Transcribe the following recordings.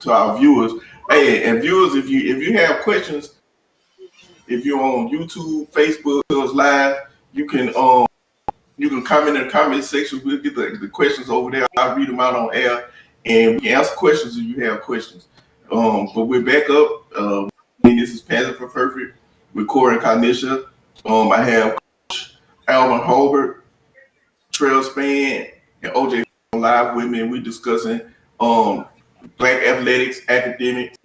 to our viewers. Hey, and viewers, if you have questions, if you're on YouTube, Facebook, live, you can comment in the comment section. We'll get the questions over there. I'll read them out on air, and we can answer questions if you have questions. But we're back up. This is Passion for Perfect with Corey and Carnisha. I have Coach Alvin Holbert, Trail Span, and OJ live with me, and we're discussing Black athletics, academics,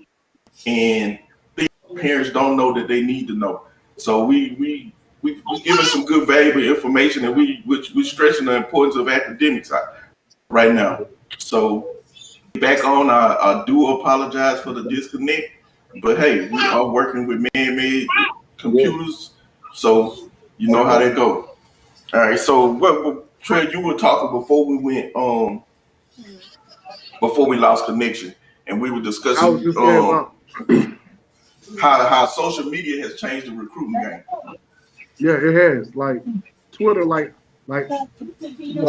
and things parents don't know that they need to know. So we giving some good valuable information, and we're stressing the importance of academics right now. So back on, I do apologize for the disconnect, but hey, we are working with man-made computers, so you know how that go. All right, so what Trey, you were talking before we went before we lost connection, and we were discussing how social media has changed the recruiting game. Yeah, it has. Like Twitter, like when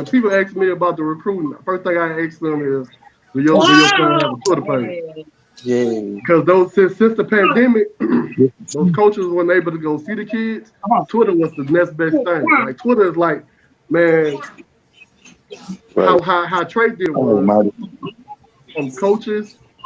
people ask me about the recruiting, the first thing I ask them is, do your son have a Twitter page? Yeah. Because since the pandemic, those coaches weren't able to go see the kids. Twitter was the next best thing. Like Twitter is like, man, how Trey did was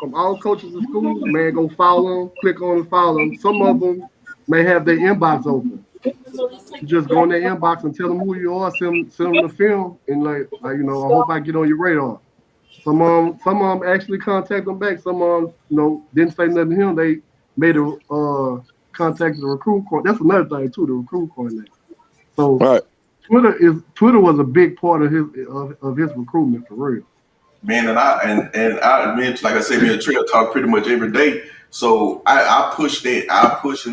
from all coaches in school, man, go follow them, click on and follow them. Some of them may have their inbox open. You just go in their inbox and tell them who you are, send them the film, and like I hope I get on your radar. Some of them actually contact them back. Some of them, didn't say nothing to him. They made a contact the recruit court. That's another thing too, the recruit coordinator. So right. Twitter was a big part of his recruitment for real. Man, and I like I said, me and Trey talk pretty much every day. So I push that. I push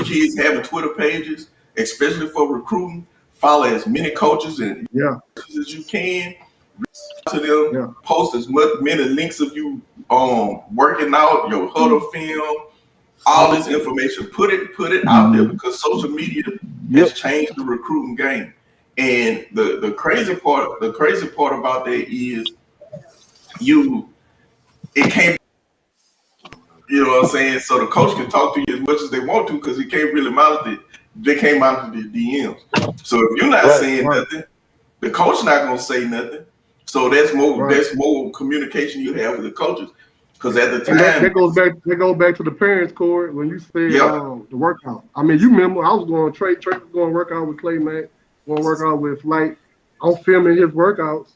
kids having Twitter pages, especially for recruiting. Follow as many coaches and as you can. To them, post as many links of you working out, your huddle film, all this information. Put it out there, because social media has changed the recruiting game. And the crazy part about that is it can't. You know what I'm saying? So the coach can talk to you as much as they want to, because he can't really monitor it. They can't monitor the DMs. So if you're not saying nothing, the coach not gonna say nothing. So that's more communication you have with the coaches. Because at the time, that goes back to the parents, Corey, when you said the workout. I mean, you remember I was going Trey was going to work out with Clay Mack, going to work out with Flight. I'm filming his workouts.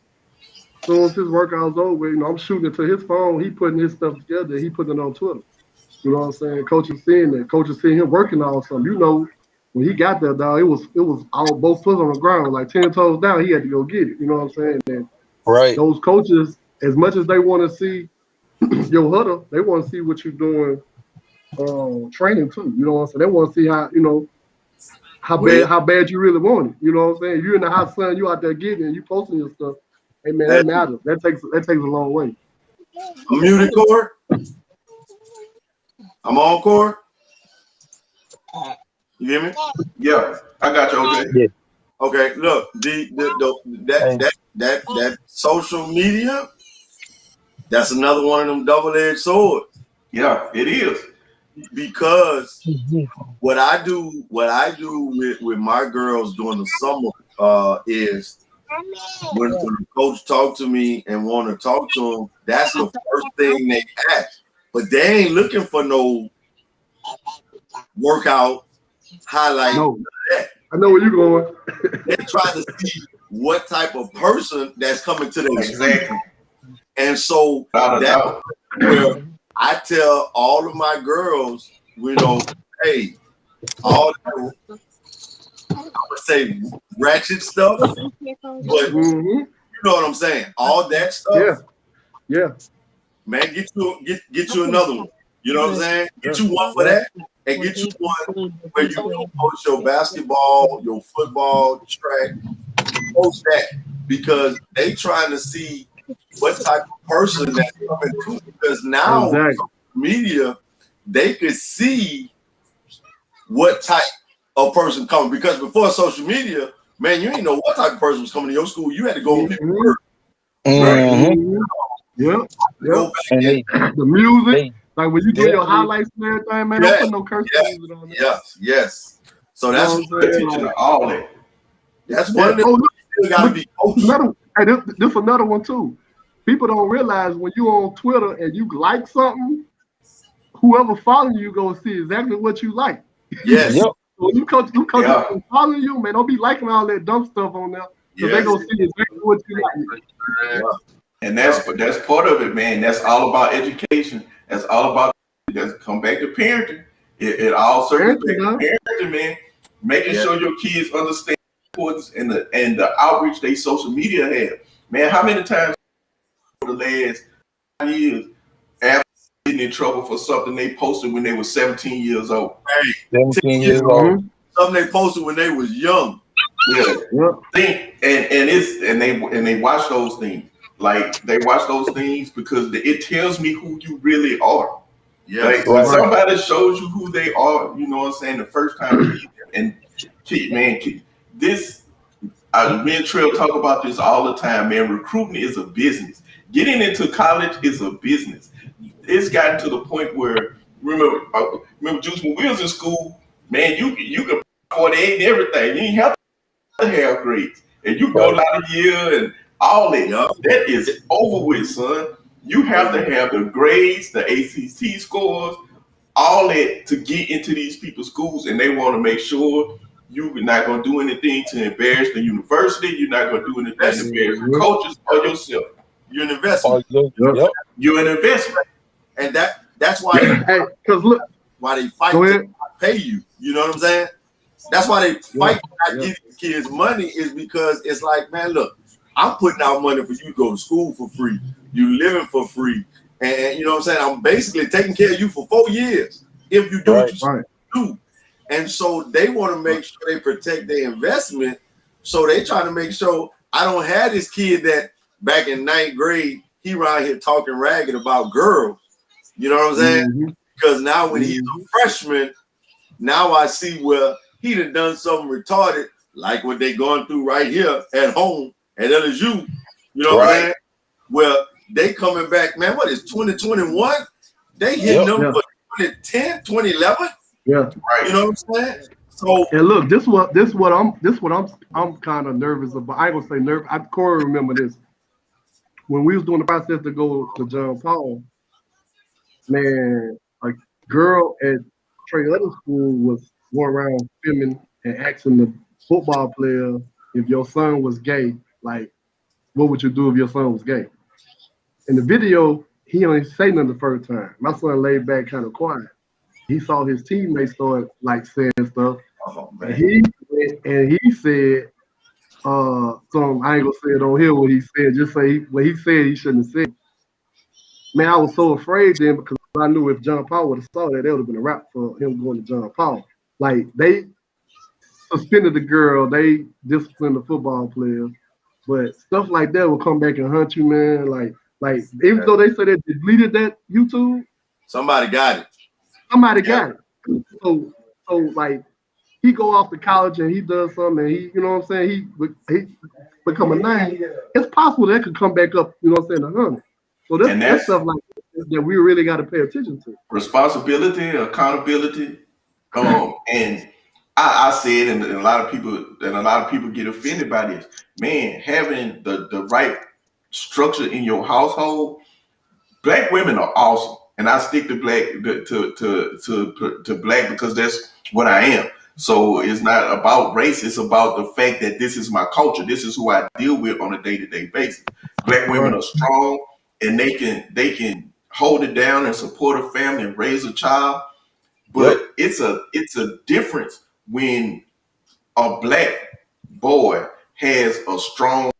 As soon as his workout's over, I'm shooting it to his phone. He putting his stuff together. He putting it on Twitter. You know what I'm saying? Coach is seeing that. Coach is seeing him working on something. When he got there, dog, it was all both foot on the ground, like 10 toes down. He had to go get it. You know what I'm saying? And those coaches, as much as they want to see your huddle, they want to see what you're doing training too. You know what I'm saying? They want to see how bad you really want it. You know what I'm saying? You're in the hot sun, you out there getting it, and you posting your stuff. Hey man, that matters. That takes a long way. I'm muted, Corey. I'm on, Corey. You hear me? Yeah, I got you, OJ. Yeah. Okay, look, that social media, that's another one of them double-edged swords. Yeah, it is. Because what I do with my girls during the summer is when the coach talk to me and want to talk to them, that's the first thing they ask. But they ain't looking for no workout highlight. No. I know where you're going. They're trying to see what type of person that's coming to them. Exactly. And so that's where I tell all of my girls, hey, all that, I would say ratchet stuff, but you know what I'm saying? All that stuff. Yeah. Man, get you another one. You know what I'm saying? Get you one for that, and get you one where you can post your basketball, your football, track, post that, because they trying to see what type of person that's coming to. Because now social media, they could see what type of person coming. Because before social media, man, you didn't know what type of person was coming to your school. You had to go on people's word. Yeah. Go back And The music, they like when you do they your only highlights and everything, man, don't put no curse music on it. yes. So You that's know what I'm saying? Attention to all that. that's one of them. Oh, look, Still got to be coached. this another one too. People don't realize when you on Twitter and you like something, whoever following you gonna see exactly what you like. Yes. Yep. So you following you, man, don't be liking all that dumb stuff on there because they gonna see exactly what you like. Yeah. And that's part of it, man. That's all about education. That's all about come back to parenting. It all circles back to parenting, man. Making sure your kids understand the importance and the outreach they social media have. Man, how many times for the last 5 years after getting in trouble for something they posted when they were 17 years old? 17 years old. Something they posted when they was young. And they watch those things. Like they watch those things because it tells me who you really are. Yeah. Like when somebody shows you who they are, you know what I'm saying, the first time you meet them. And man, this me and Trail talk about this all the time, man. Recruiting is a business. Getting into college is a business. It's gotten to the point where remember Juice, when we was in school, man, you could 48 and everything. You didn't have to have grades. And you go out of year and all that. That is over with, son. You have to have the grades, the ACT scores, all that to get into these people's schools, and they want to make sure you're not going to do anything to embarrass the university. You're not going to do anything to embarrass the coaches or yourself. You're an investment. You're an investment, and that's why. Because look, why they fight to pay you. You know what I'm saying? That's why they fight to not give kids money is because it's like, man, look, I'm putting out money for you to go to school for free. You living for free. And you know what I'm saying? I'm basically taking care of you for 4 years if you do what you do. And so they want to make sure they protect their investment. So they trying to make sure I don't have this kid that back in 9th grade, he around here talking ragged about girls. You know what I'm saying? Because now when he's a freshman, now I see where he done something retarded, like what they going through right here at home at LSU. You know what I'm saying? Well, they coming back, man. What is 2021? They hitting them for 2010, 2011. Yeah, right. You know what I'm saying? So and look, this what I'm kind of nervous about. I ain't gonna say nervous. Corey remember this when we was doing the process to go to John Paul. Man, a girl at Trey Leonard School was going around filming and asking the football player if your son was gay. Like, what would you do if your son was gay? In the video, he only say nothing the first time. My son laid back, kind of quiet. He saw his teammates start like saying stuff, and he said, "Some I ain't gonna say it on here. What he said, just say what he said. He shouldn't have said." Man, I was so afraid then because I knew if John Paul would have saw that, would have been a wrap for him going to John Paul. Like they suspended the girl, they disciplined the football players, but stuff like that will come back and hunt you, man. Like even though they said they deleted that YouTube, somebody got it. Somebody got it. So like he go off to college and he does something and he, you know what I'm saying, he become a nine. It's possible that could come back up, you know what I'm saying, 100. So that's stuff like that we really got to pay attention to. Responsibility, accountability, and I said, and a lot of people get offended by this. Man, having the right structure in your household. Black women are awesome, and I stick to black to black because that's what I am. So it's not about race; it's about the fact that this is my culture. This is who I deal with on a day-to-day basis. Black women are strong, and they can hold it down and support a family and raise a child. But it's a difference when a black boy has a strong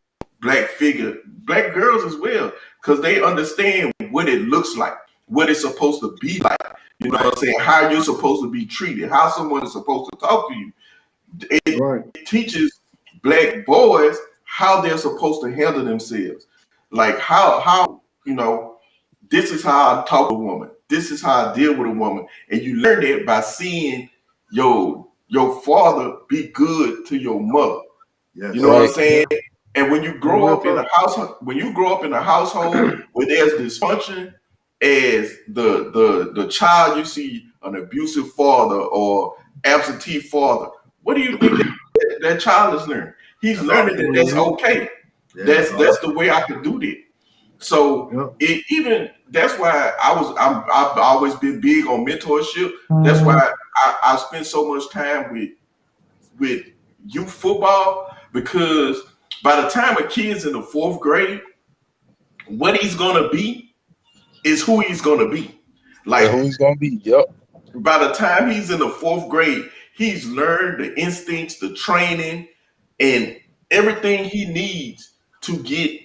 black figure, black girls as well, because they understand what it looks like, what it's supposed to be like. You know what I'm saying? How you're supposed to be treated, how someone is supposed to talk to you. It teaches black boys how they're supposed to handle themselves. Like how this is how I talk to a woman. This is how I deal with a woman. And you learn that by seeing your father be good to your mother. You know what I'm saying? And when you grow up in a household, where there's dysfunction, as the child, you see an abusive father or absentee father, what do you think that child is learning? He's learning that that's okay. That's the way I can do that. So even that's why I've always been big on mentorship. That's why I spend so much time with youth football, because by the time a kid's in the 4th grade, what he's gonna be is who he's gonna be. Like who he's gonna be. Yep. By the time he's in the 4th grade, he's learned the instincts, the training, and everything he needs to get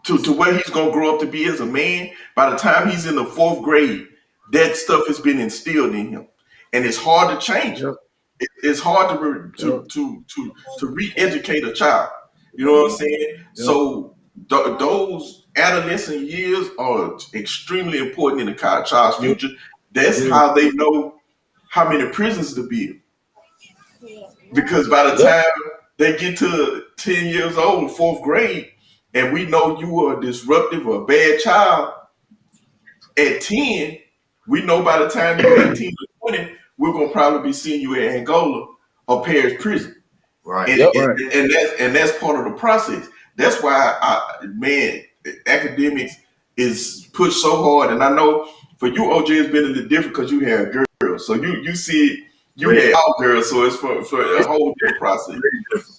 to where he's gonna grow up to be as a man. By the time he's in the 4th grade, that stuff has been instilled in him, and it's hard to change him. It's hard to re-educate a child. You know what I'm saying? So those adolescent years are extremely important in the child's future. That's how they know how many prisons to build. Because by the time they get to 10 years old, 4th grade, and we know you are disruptive or a bad child at 10, we know by the time you're 18 or 20, we're gonna probably be seeing you at Angola or Paris prison. Right. And that's part of the process. That's why academics is pushed so hard. And I know for you, OJ, it's been a little different because you have girls. So you see it, you had all girls, so it's for a whole different process.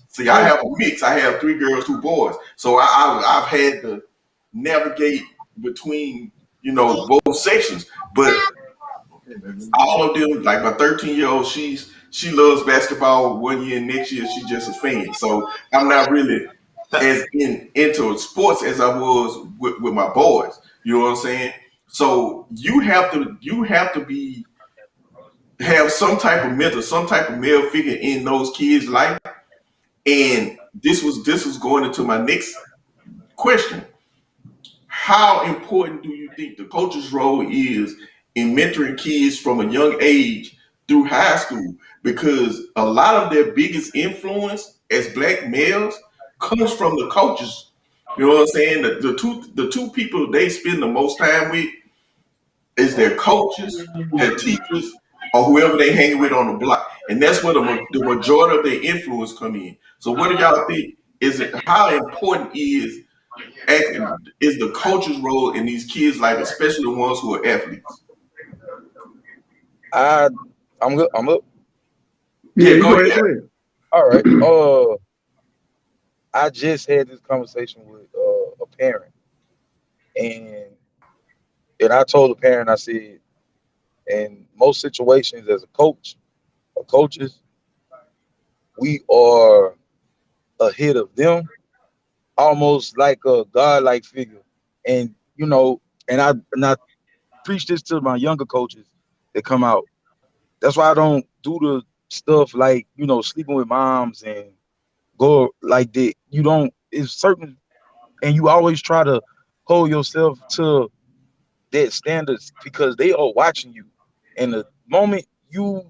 See, I have a mix. I have 3 girls, 2 boys. So I've had to navigate between, both sections. But all of them, like my 13-year-old, she loves basketball 1 year, and next year she's just a fan. So I'm not really as into sports as I was with my boys. You know what I'm saying? So you have to have some type of mentor, some type of male figure in those kids' life. And this was going into my next question. How important do you think the coach's role is in mentoring kids from a young age through high school? Because a lot of their biggest influence as Black males comes from the coaches. You know what I'm saying? The two people they spend the most time with is their coaches, their teachers, or whoever they hang with on the block. And that's where the majority of their influence come in. So what do y'all think? How important is the coach's role in these kids' life, especially the ones who are athletes? I'm good. I'm up. Yeah, go ahead. All right. I just had this conversation with a parent, and I told the parent, I said, in most situations as a coach or coaches, we are ahead of them, almost like a godlike figure. And and I preach this to my younger coaches that come out. That's why I don't do the stuff like, sleeping with moms and go like that. It's certain, and you always try to hold yourself to that standards because they are watching you. And the moment you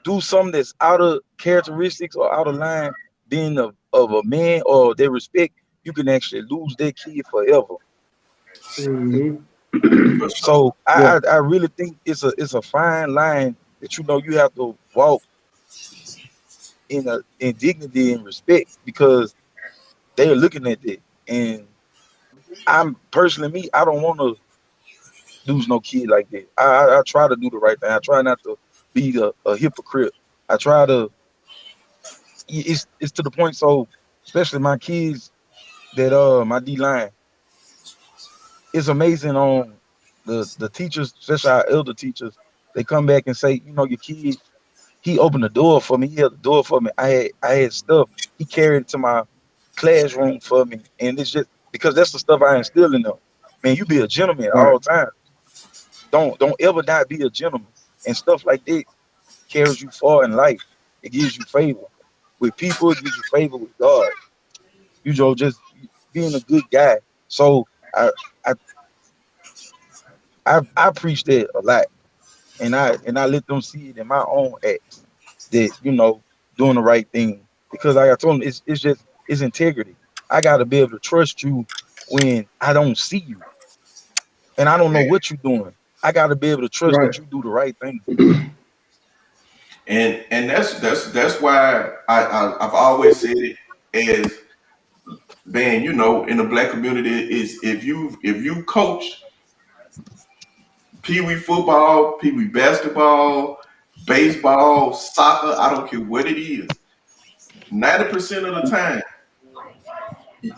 do something that's out of characteristics or out of line, being of a man or their respect, you can actually lose that kid forever. Mm-hmm. So I really think it's a fine line that you have to walk in dignity and respect, because they're looking at it. And I'm personally me, I don't want to lose no kid like that. I try to do the right thing. I try not to be a hypocrite. I try to. It's to the point. So especially my kids that my D line. It's amazing on the teachers, especially our elder teachers. They come back and say, your kid, he opened the door for me. He held the door for me. I had stuff. He carried it to my classroom for me, and it's just because that's the stuff I instill in them. Man, you be a gentleman all the time. Don't ever not be a gentleman, and stuff like that carries you far in life. It gives you favor with people. It gives you favor with God. Just being a good guy. So I preach that a lot, and I let them see it in my own acts that doing the right thing, because like I told them, it's just is integrity. I got to be able to trust you when I don't see you and I don't know what you're doing. I got to be able to trust that you do the right thing. And that's why I've always said it as, man, you know, in the black community is if you coach pee-wee football, pee-wee basketball, baseball, soccer, I don't care what it is, 90% of the time,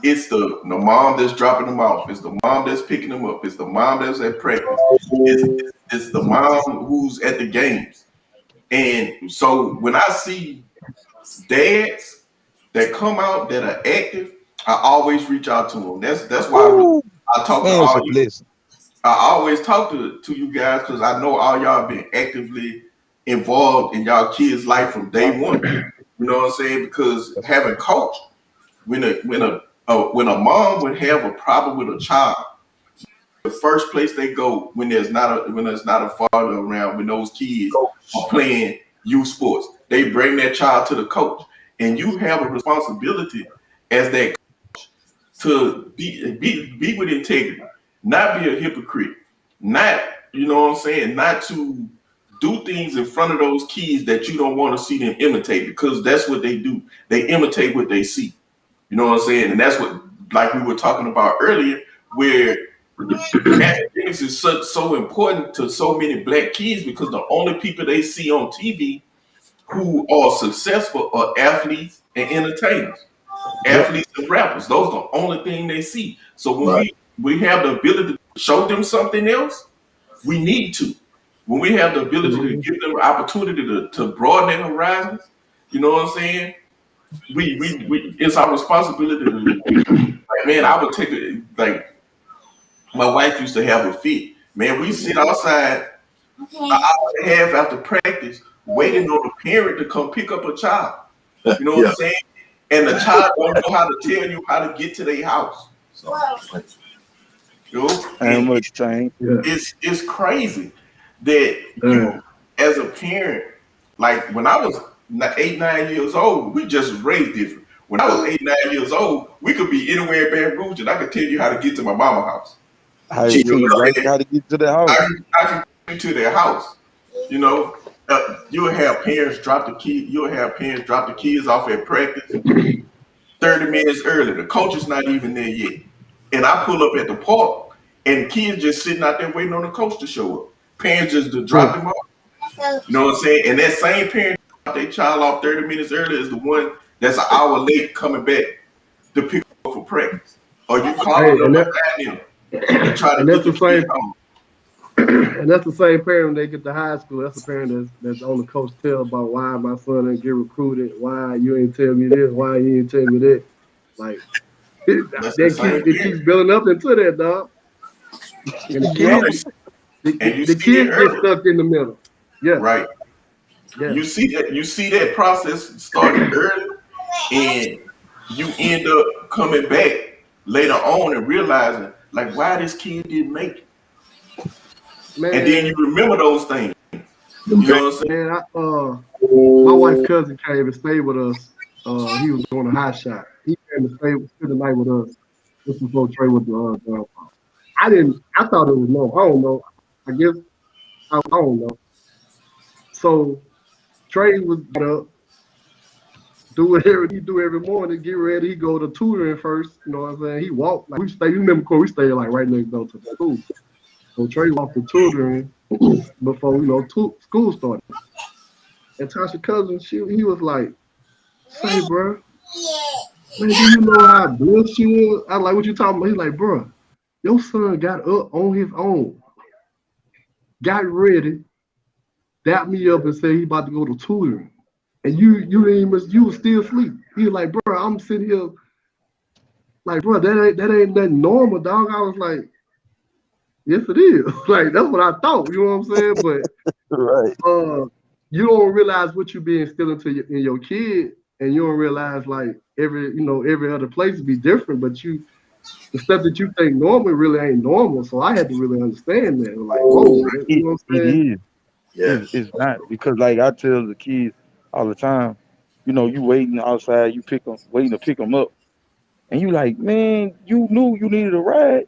it's the mom that's dropping them off. It's the mom that's picking them up. It's the mom that's at practice. It's the mom who's at the games. And so when I see dads that come out that are active, I always reach out to them. That's why I talk to all you. I always talk to you guys because I know all y'all been actively involved in y'all kids' life from day one. You know what I'm saying? Because having coached, when a mom would have a problem with a child, the first place they go when there's not a father around, when those kids are playing youth sports, they bring that child to the coach, and you have a responsibility as that coach to be with integrity, not be a hypocrite, not, you know what I'm saying, not to do things in front of those kids that you don't want to see them imitate, because that's what they do. They imitate what they see. You know what I'm saying? And that's what, like we were talking about earlier, where academics is so important to so many black kids, because the only people they see on TV who are successful are athletes and entertainers, athletes and rappers. Those are the only thing they see. So when we have the ability to show them something else, we need to. When we have the ability to give them an opportunity to broaden their horizons, you know what I'm saying? We it's our responsibility to, like, man, I would take it, like, my wife used to have a fit. Man, we sit outside an hour and a half after practice waiting on a parent to come pick up a child. You know what I'm saying? And the child don't know how to tell you how to get to their house. So, you know, it's crazy that you, as a parent, like when I was 8, 9 years old, we just was raised different. When I was 8, 9 years old, we could be anywhere in Baton Rouge and I could tell you how to get to my mama's house. How to get to the house. I can get to their house. You know, you'll have parents drop the kids off at practice 30 minutes early. The coach is not even there yet. And I pull up at the park and kids just sitting out there waiting on the coach to show up. Parents just to drop them off. You know what I'm saying? And that same parent drop their child off 30 minutes early is the one that's an hour late coming back to pick up for practice. Or you calling them and try to get the same home. And that's the same parent when they get to high school. That's the parent that's on the coach tell about why my son didn't get recruited, why you ain't tell me this, why you ain't tell me that. Like, it keeps building up into that, dog. And the kids get stuck in the middle. Yeah. Right. Yeah. You see that process started early, and you end up coming back later on and realizing, like, why this kid didn't make it. Man, and then you remember those things. You know what I'm saying? Man, my wife's cousin came and stayed with us. He was doing a hot shot. He came to spend the night with us. This was before Trey was I thought it was no. I don't know. I guess I don't know. So Trey was up, do whatever he do every morning, get ready. He go to tutoring first. You know what I'm saying? He walked like we stay. You remember, we stayed like right next door to the school. So Trey walked to tutoring before school started. And Tasha's cousin, he was like, "Say, bro, man, do you know how good she was?" I was like, "What you talking about?" He's like, "Bro, your son got up on his own, got ready, dapped me up and said he about to go to tutoring, and you was still asleep." He was like, "Bro, I'm sitting here like, bro, that ain't nothing normal, dog." I was like, "Yes, it is." Like, that's what I thought. You know what I'm saying? But right. You don't realize what you're being instilled into in your kid, and you don't realize like every other place be different. But the stuff that you think normal really ain't normal. So I had to really understand that. Like, whoa, you know what I'm saying? It is. Yeah, it's not, because like I tell the kids all the time, you waiting outside, waiting to pick them up. and you like, man, you knew you needed a ride,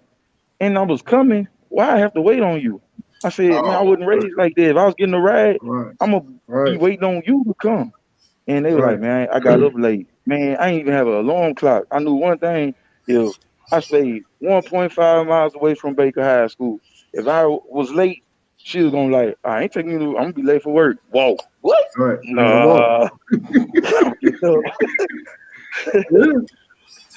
and I was coming. Why I have to wait on you? I said, man, I Oh, wasn't raised like that. If I was getting a ride, Right, I'm gonna be right, waiting on you to come. And they were like, right. man, I got up late. Man, I ain't even have an alarm clock. I knew one thing. If I stayed 1.5 miles away from Baker High School, if I was late, she was gonna like, I ain't taking you. I'm gonna be late for work. Walk. What? Right. Yeah, walk. Nah. Get up.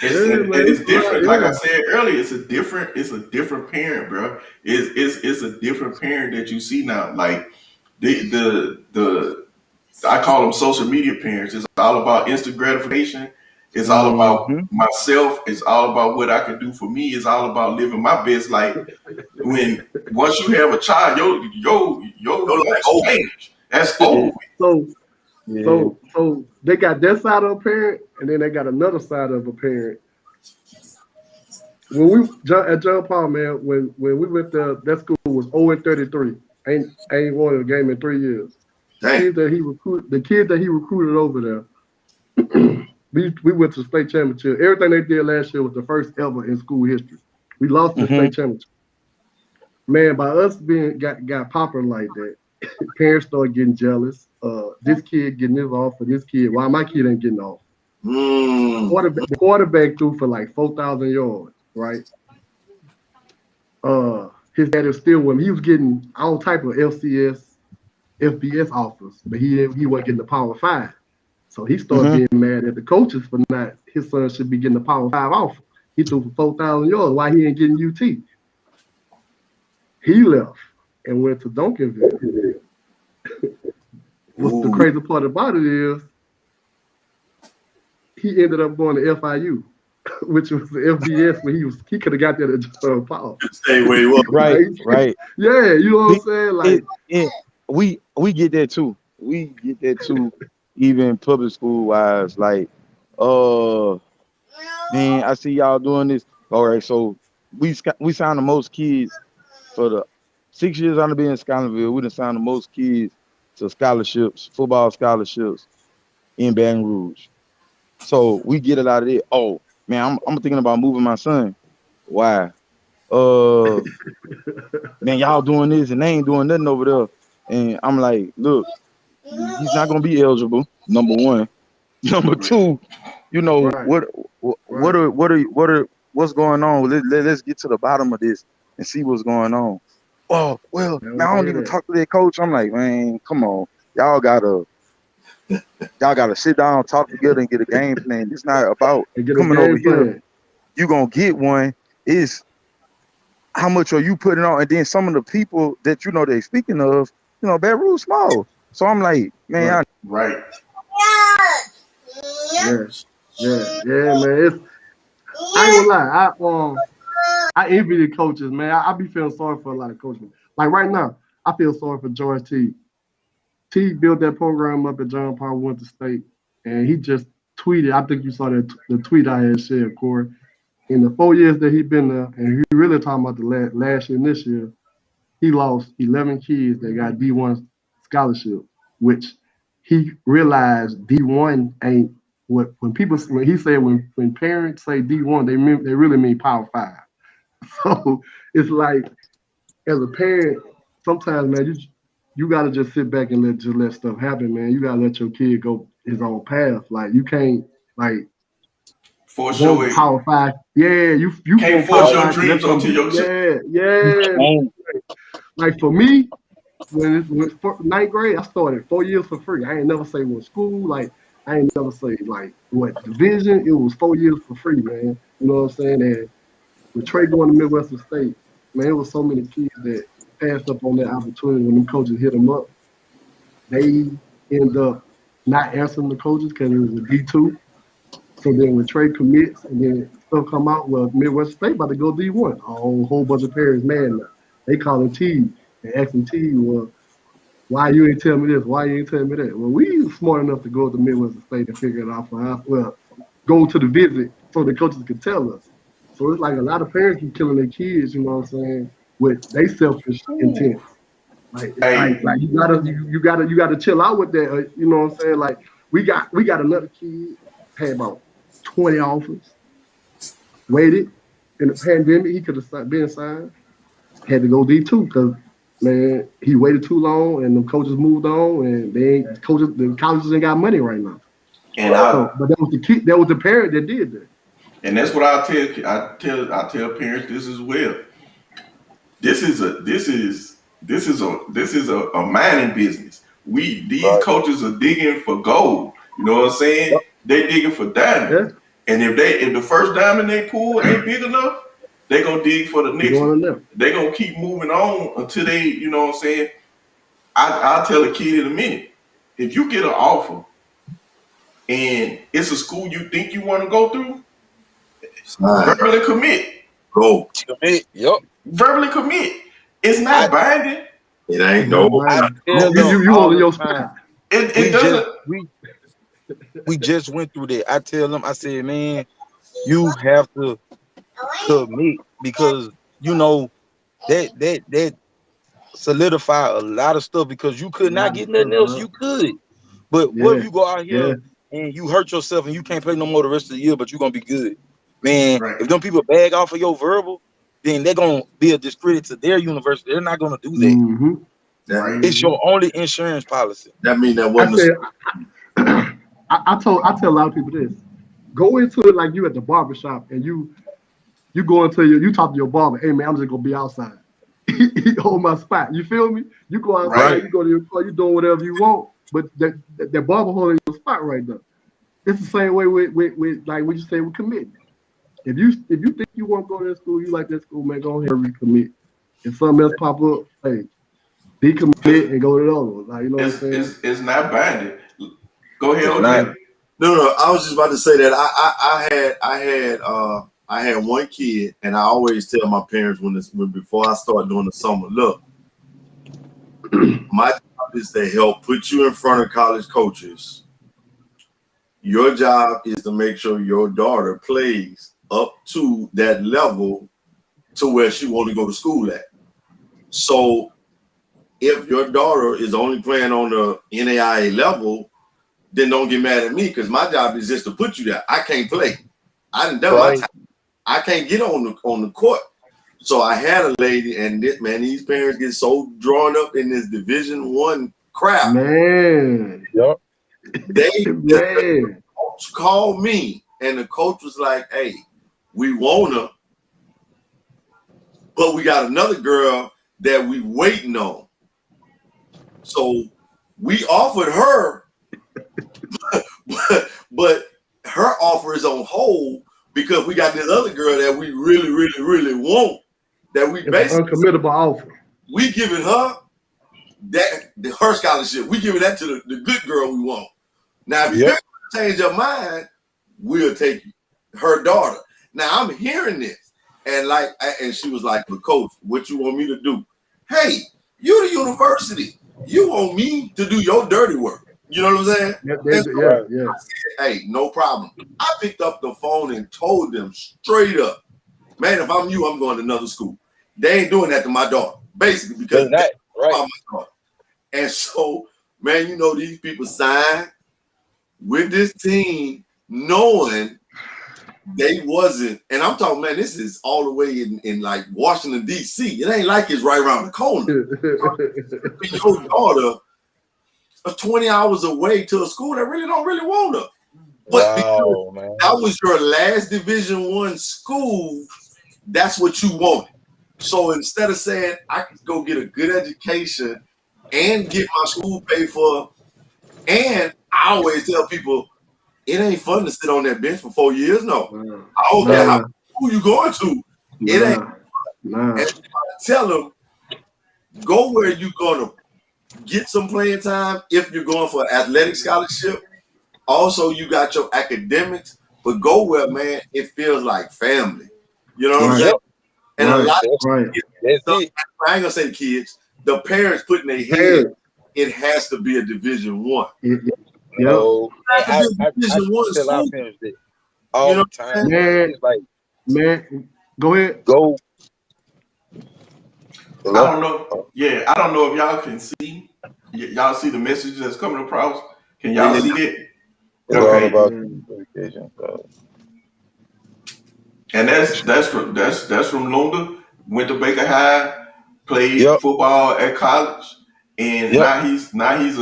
Yeah, yeah, and man. it's different. Like Yeah. I said earlier, it's a different parent, bro. It's a different parent that you see now. Like the I call them social media parents. It's all about instant gratification. It's all about Mm-hmm. myself. It's all about what I can do for me. It's all about living my best life. When once you have a child, your You're like, life oh, change. That's Yeah. over. So Yeah. so they got that side of a parent, and then they got another side of a parent. When we at John Paul, man, when we went there, that school was 0-33. Ain't won a game in 3 years. dang. The kids that he recruited over there, we went to state championship. Everything they did last year was the first ever in school history. We lost the Mm-hmm. state championship. Man, by us being got popular like that, parents started getting jealous. This kid getting this off, and this kid, why my kid ain't getting off? Mm. The quarterback threw for like 4,000 yards, right? His dad is still with him. He was getting all type of FCS, FBS offers, but he wasn't getting the Power 5. So he started Mm-hmm. being mad at the coaches for not. His son should be getting the Power 5 offer. He threw for 4,000 yards. Why he ain't getting UT? He left and went to Duncanville. What's the Ooh. crazy part about it is he ended up going to FIU, which was the FBS where he could have got that at John Paul. Stay where he was. Right. Right. Yeah, you know what I'm saying? Like, We get that too. We get that too. Even public school wise, like, man, I see y'all doing this. All right, so we signed the most kids for the 6 years under being in Scotlandville. We done signed the most kids to scholarships, football scholarships in Baton Rouge. So we get it out of there. Oh man, I'm thinking about moving my son. Why? Man, y'all doing this and they ain't doing nothing over there. And I'm like, look, he's not gonna be eligible. Number one. Number two, you know right, what's going on? Let's get to the bottom of this and see what's going on. Oh well, they man, don't I don't hear even that. talk to that coach. I'm like, man, come on, y'all gotta sit down, talk together, and get a game plan. It's not about They get a coming over game here. plan. You gonna get one. Is how much are you putting on? And then some of the people that you know they speaking of, Baton Rouge small. So I'm like, man, Right. Right. Yeah. Yeah, man. I ain't gonna lie. I envy the coaches, man. I be feeling sorry for a lot of coaches. Like right now, I feel sorry for George T. T built that program up at John Paul, went to state, and he just tweeted. I think you saw the tweet I had shared, Corey. In the 4 years that he been there, and he really talking about the last year and this year, he lost 11 kids that got D1 scholarship, which he realized D1 ain't what when he said when parents say D1, they really mean Power 5. So it's like as a parent, sometimes man, you gotta just sit back and let stuff happen, man. You gotta let your kid go his own path. Like you can't like For want sure. Power 5. Yeah, you Can't want force Power your 5 'cause that's dreams onto gonna your be children. yeah. ain't. Like for me, when it was ninth grade, I started 4 years for free. I ain't never say what school, like I ain't never say like what division. It was 4 years for free, man. You know what I'm saying? And with Trey going to Midwestern State, man, it was so many kids that passed up on that opportunity when them coaches hit them up. They end up not answering the coaches because it was a D2. So then when Trey commits and then stuff come out, well, Midwestern State about to go D1. A whole bunch of parents mad now. They calling T and asking T, well, why you ain't tell me this? Why you ain't tell me that? Well, we smart enough to go to Midwestern State and figure it out for us. Well, go to the visit so the coaches can tell us. So it's like a lot of parents be killing their kids, you know what I'm saying, with they selfish intent. Hey, Like you gotta chill out with that. You know what I'm saying? Like we got another kid had about 20 offers. waited in the pandemic. He could have been signed. Had to go D2 because man, he waited too long, and the coaches moved on, and the colleges ain't got money right now. And but that was the kid, that was the parent that did that. And that's what I tell parents this as well. This is a mining business. These coaches are digging for gold. You know what I'm saying? Yep. They digging for diamonds. Yeah. And if the first diamond they pull ain't big enough, they gonna dig for the next one. They gonna keep moving on until they, you know what I'm saying? I'll tell a kid in a minute. If you get an offer and it's a school you think you want to go through, verbally commit. Go. Commit. Yep. Verbally commit. It's not binding. It ain't no. You on your spot. It doesn't. We just went through that. I tell them, I said, man, you have to commit because you know that solidify a lot of stuff because you could not get nothing else. You could, but what if you go out here and you hurt yourself and you can't play no more the rest of the year, but you're gonna be good, man. Right. If them people bag off of your verbal, then they're gonna be a discredit to their university. They're not gonna do that. Mm-hmm. It's your only insurance policy. That means that wasn't. I tell a lot of people this: go into it like you at the barbershop and you go into you talk to your barber. Hey man, I'm just gonna be outside. He hold my spot. You feel me? You go outside, you go to your car, you doing whatever you want, but that barber holding your spot right there. It's the same way with like what you say with commitment. If you think you want to go to that school, you like that school, man, go ahead and recommit. If something else pop up, hey, decommit and go to the other one. Like, you know what I'm saying? It's not binding. Go ahead, OJ. No. I was just about to say that I had one kid, and I always tell my parents when before I start doing the summer, look, my job is to help put you in front of college coaches. Your job is to make sure your daughter plays up to that level to where she want to go to school at. So if your daughter is only playing on the NAIA level, then don't get mad at me because my job is just to put you there. I can't play. I didn't done my time. I can't get on the court. So I had a lady, and these parents get so drawn up in this Division I crap. Man. Yep. The coach called me, and the coach was like, hey, we want her, but we got another girl that we waiting on. So we offered her, but her offer is on hold because we got this other girl that we really, really, really want. That we basically uncommittable offer. We giving her her scholarship. We giving that to the good girl we want. Now, if you change your mind, we'll take her daughter. Now I'm hearing this, and she was like, "But coach, what you want me to do? Hey, you the university. You want me to do your dirty work. You know what I'm saying?" Yeah. I said, hey, no problem. I picked up the phone and told them straight up, man, if I'm you, I'm going to another school. They ain't doing that to my daughter, basically, because that's my daughter. And so, man, you know, these people signed with this team knowing they wasn't, and I'm talking, man, this is all the way in like Washington, D.C. It ain't like it's right around the corner. Your daughter 20 hours away to a school that really don't really want her. But that was your last Division I school, that's what you wanted. So instead of saying I could go get a good education and get my school paid for, and I always tell people, it ain't fun to sit on that bench for 4 years. No. I don't care how school you going to. It ain't fun. And I tell them, go where you're going to get some playing time if you're going for an athletic scholarship. Also, you got your academics, but go where, man, it feels like family. You know what I'm saying? And a lot of kids, I ain't gonna say the kids, the parents putting their head, it has to be a Division I. I tell our parents that all the time. Man, go ahead. Go. I don't know. Yeah, I don't know if y'all can see. Y'all see the message that's coming across. Can y'all see it? It's all about education. And that's from Lunga. Went to Baker High, played Yep. football at college, and Yep. now he's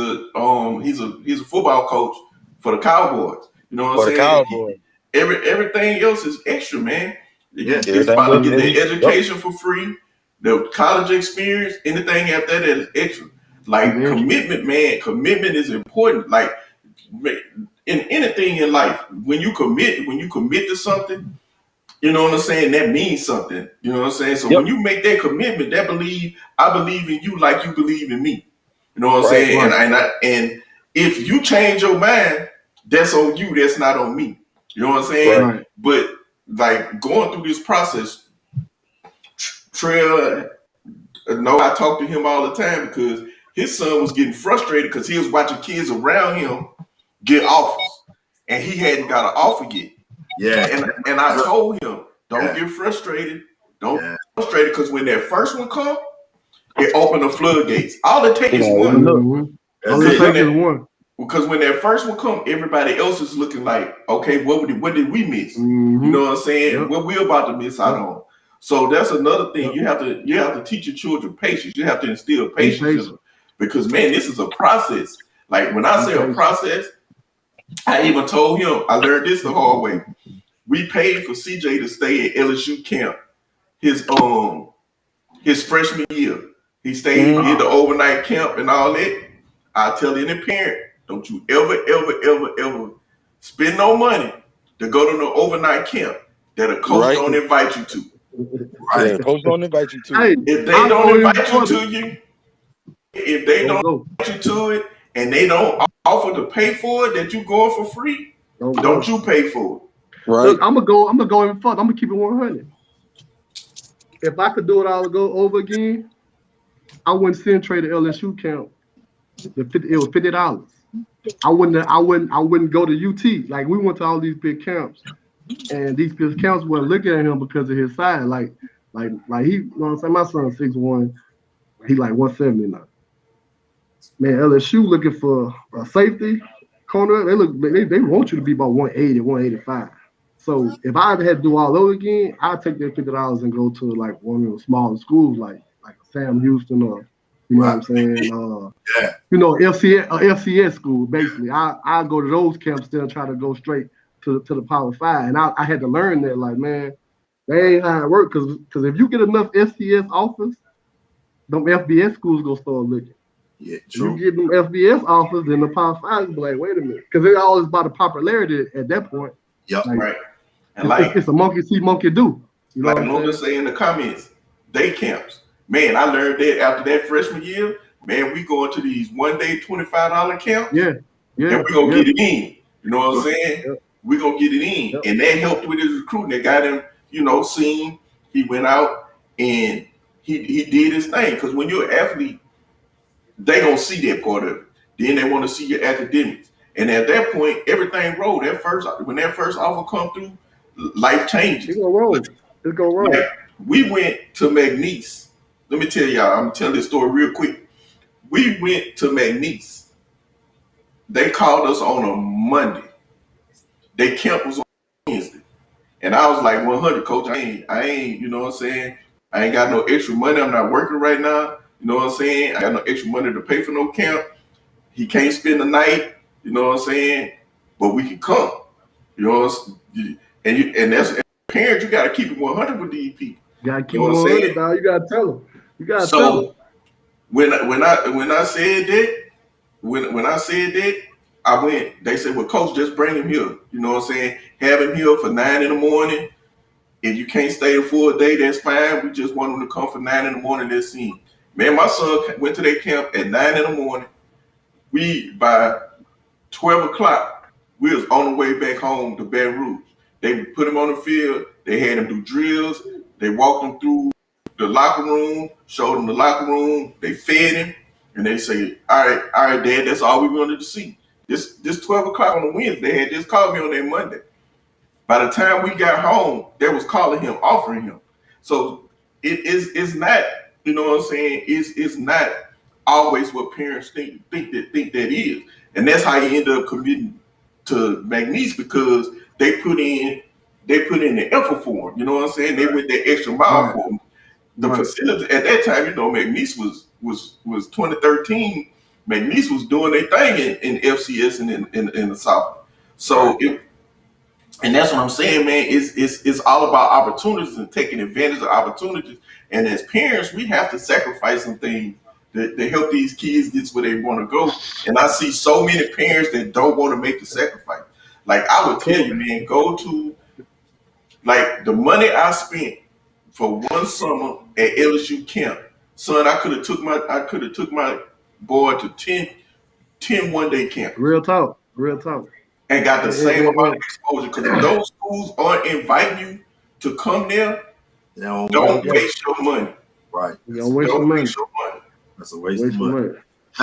a football coach for the Cowboys. You know what For I'm the saying? Cowboys. Everything else is extra, man. Yeah. It's about to get Everything the else is- education for free, the college experience, anything after that is extra. Like commitment, man. Commitment is important. Like in anything in life, when you commit to something, you know what I'm saying, that means something. You know what I'm saying? So Yep. when you make that commitment, I believe in you like you believe in me. You know what I'm Right, saying? right. And if you change your mind, that's on you. That's not on me. You know what I'm saying? Right. But like going through this process, Trail, I talk to him all the time because his son was getting frustrated because he was watching kids around him get offers, and he hadn't got an offer yet. Yeah. And I told him, don't get frustrated. Don't get frustrated because when that first one come, it opened the floodgates. All it takes is one. Mm-hmm. All it takes is one. Because when that first one come, everybody else is looking like, okay, what did we miss? Mm-hmm. You know what I'm saying? Yep. What we about to miss out on. So that's another thing. You have to teach your children patience. You have to instill patience in them. Because man, this is a process. Like when I say a process, I even told him, I learned this the hard way. We paid for CJ to stay at LSU camp his freshman year. He stayed, did the overnight camp and all that. I tell any parent, don't you ever spend no money to go to no overnight camp that a coach don't invite you to. Right. Yeah, coach don't invite you to. Hey, if they don't invite you to you, if they don't invite you to it and they don't offer to pay for it, that you going for free, don't you pay for it. Right. Look, I'm gonna go even further. I'm gonna keep it 100. If I could do it all over again, I wouldn't send Trey to LSU camp. It was $50. I wouldn't go to UT. Like we went to all these big camps, and these big camps weren't looking at him because of his size. Like he, you know what I'm saying? My son's 6'1", he like 170 now. Man, LSU looking for a safety corner. They want you to be about 180, 185. So if I had to do all over again, I'd take that $50 and go to like one of the smaller schools, like Sam Houston or you know what I'm saying, you know, FCS school. Basically, I go to those camps still and try to go straight to the Power 5. And I had to learn that, like, man, that ain't how it works. Because if you get enough FCS offers, them FBS schools gonna start looking. Yeah, true. You get them FBS offers, then the Power 5 be like, wait a minute, because it's always about the popularity at that point. Yep, like, right. And like it's a monkey see, monkey do. You know like Logan say in the comments, day camps. Man, I learned that after that freshman year. Man, we going to these one-day $25 camps. Yeah. And we gonna get it in. You know what I'm saying? Yeah. We gonna get it in, and that helped with his recruiting. That got him, you know, seen. He went out and he did his thing. Because when you're an athlete, they gonna see that part of it. Then they want to see your academics. And at that point, everything rolled. When that first offer come through, life changes. It's gonna roll. Like, we went to McNeese. Let me tell y'all, I'm gonna tell this story real quick. We went to McNeese. They called us on a Monday. Their camp was on Wednesday. And I was like, 100, coach, I ain't, you know what I'm saying? I ain't got no extra money. I'm not working right now. You know what I'm saying? I got no extra money to pay for no camp. He can't spend the night. You know what I'm saying? But we can come. You know what I'm saying? And that's parents, you got to keep it 100 with these people. You got to keep it 100, dog. You got to tell them. You got to tell them. When I said that, I went, they said, well, coach, just bring him here. You know what I'm saying? Have him here for 9 in the morning. If you can't stay a full day, that's fine. We just want him to come for 9 in the morning. Let's see him. Man, my son went to their camp at 9 in the morning. By 12 o'clock, we was on the way back home to Baton Rouge. They put him on the field. They had him do drills. They walked him through the locker room, showed him the locker room. They fed him, and they say, all right, Dad, that's all we wanted to see. This 12 o'clock on the Wednesday, they had just called me on that Monday. By the time we got home, they was calling him, offering him. So it's not, you know what I'm saying? It's not always what parents think that is. And that's how you end up committing to McNeese, because they put in they put in the effort for them. You know what I'm saying? They went that extra mile for them. The facility at that time, you know, McNeese was 2013. McNeese was doing their thing in FCS and in the South. So and that's what I'm saying, man. It's all about opportunities and taking advantage of opportunities. And as parents, we have to sacrifice some things to help these kids get where they want to go. And I see so many parents that don't want to make the sacrifice. Like I would tell you, man, go to like the money I spent for one summer at LSU camp. Son, I could have took my boy to 10 one-day camp. Real talk. And got the same amount of exposure. Because if those schools aren't inviting you to come there, don't waste your money. Right. Don't waste your money. That's a waste of money.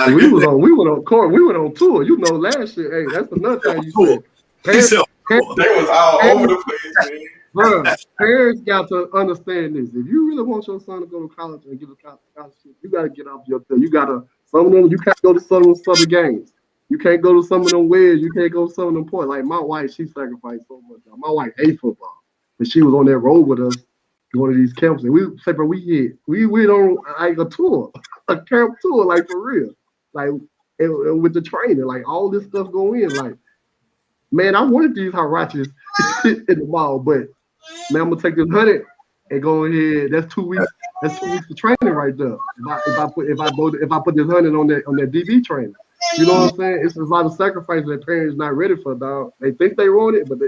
We went on tour. You know, last year. Hey, that's another thing you said. They was all over the place, man. Bro, parents got to understand this. If you really want your son to go to college and get a scholarship, you got to get off your tail. Some of them, you can't go to some of them games. You can't go to some of them weds. You can't go to some of them points. Like my wife, she sacrificed so much. My wife hates football, but she was on that road with us going to these camps. And we don't like a tour, a camp tour, like for real. Like and with the training, like all this stuff go in. Like, man, I wanted these Huaraches in the mall, but man, I'm gonna take this 100 and go ahead. That's 2 weeks. That's 2 weeks of training right there. If I put this 100 on that DB training, you know what I'm saying? It's a lot of sacrifice that parents not ready for, dog. They think they want it, but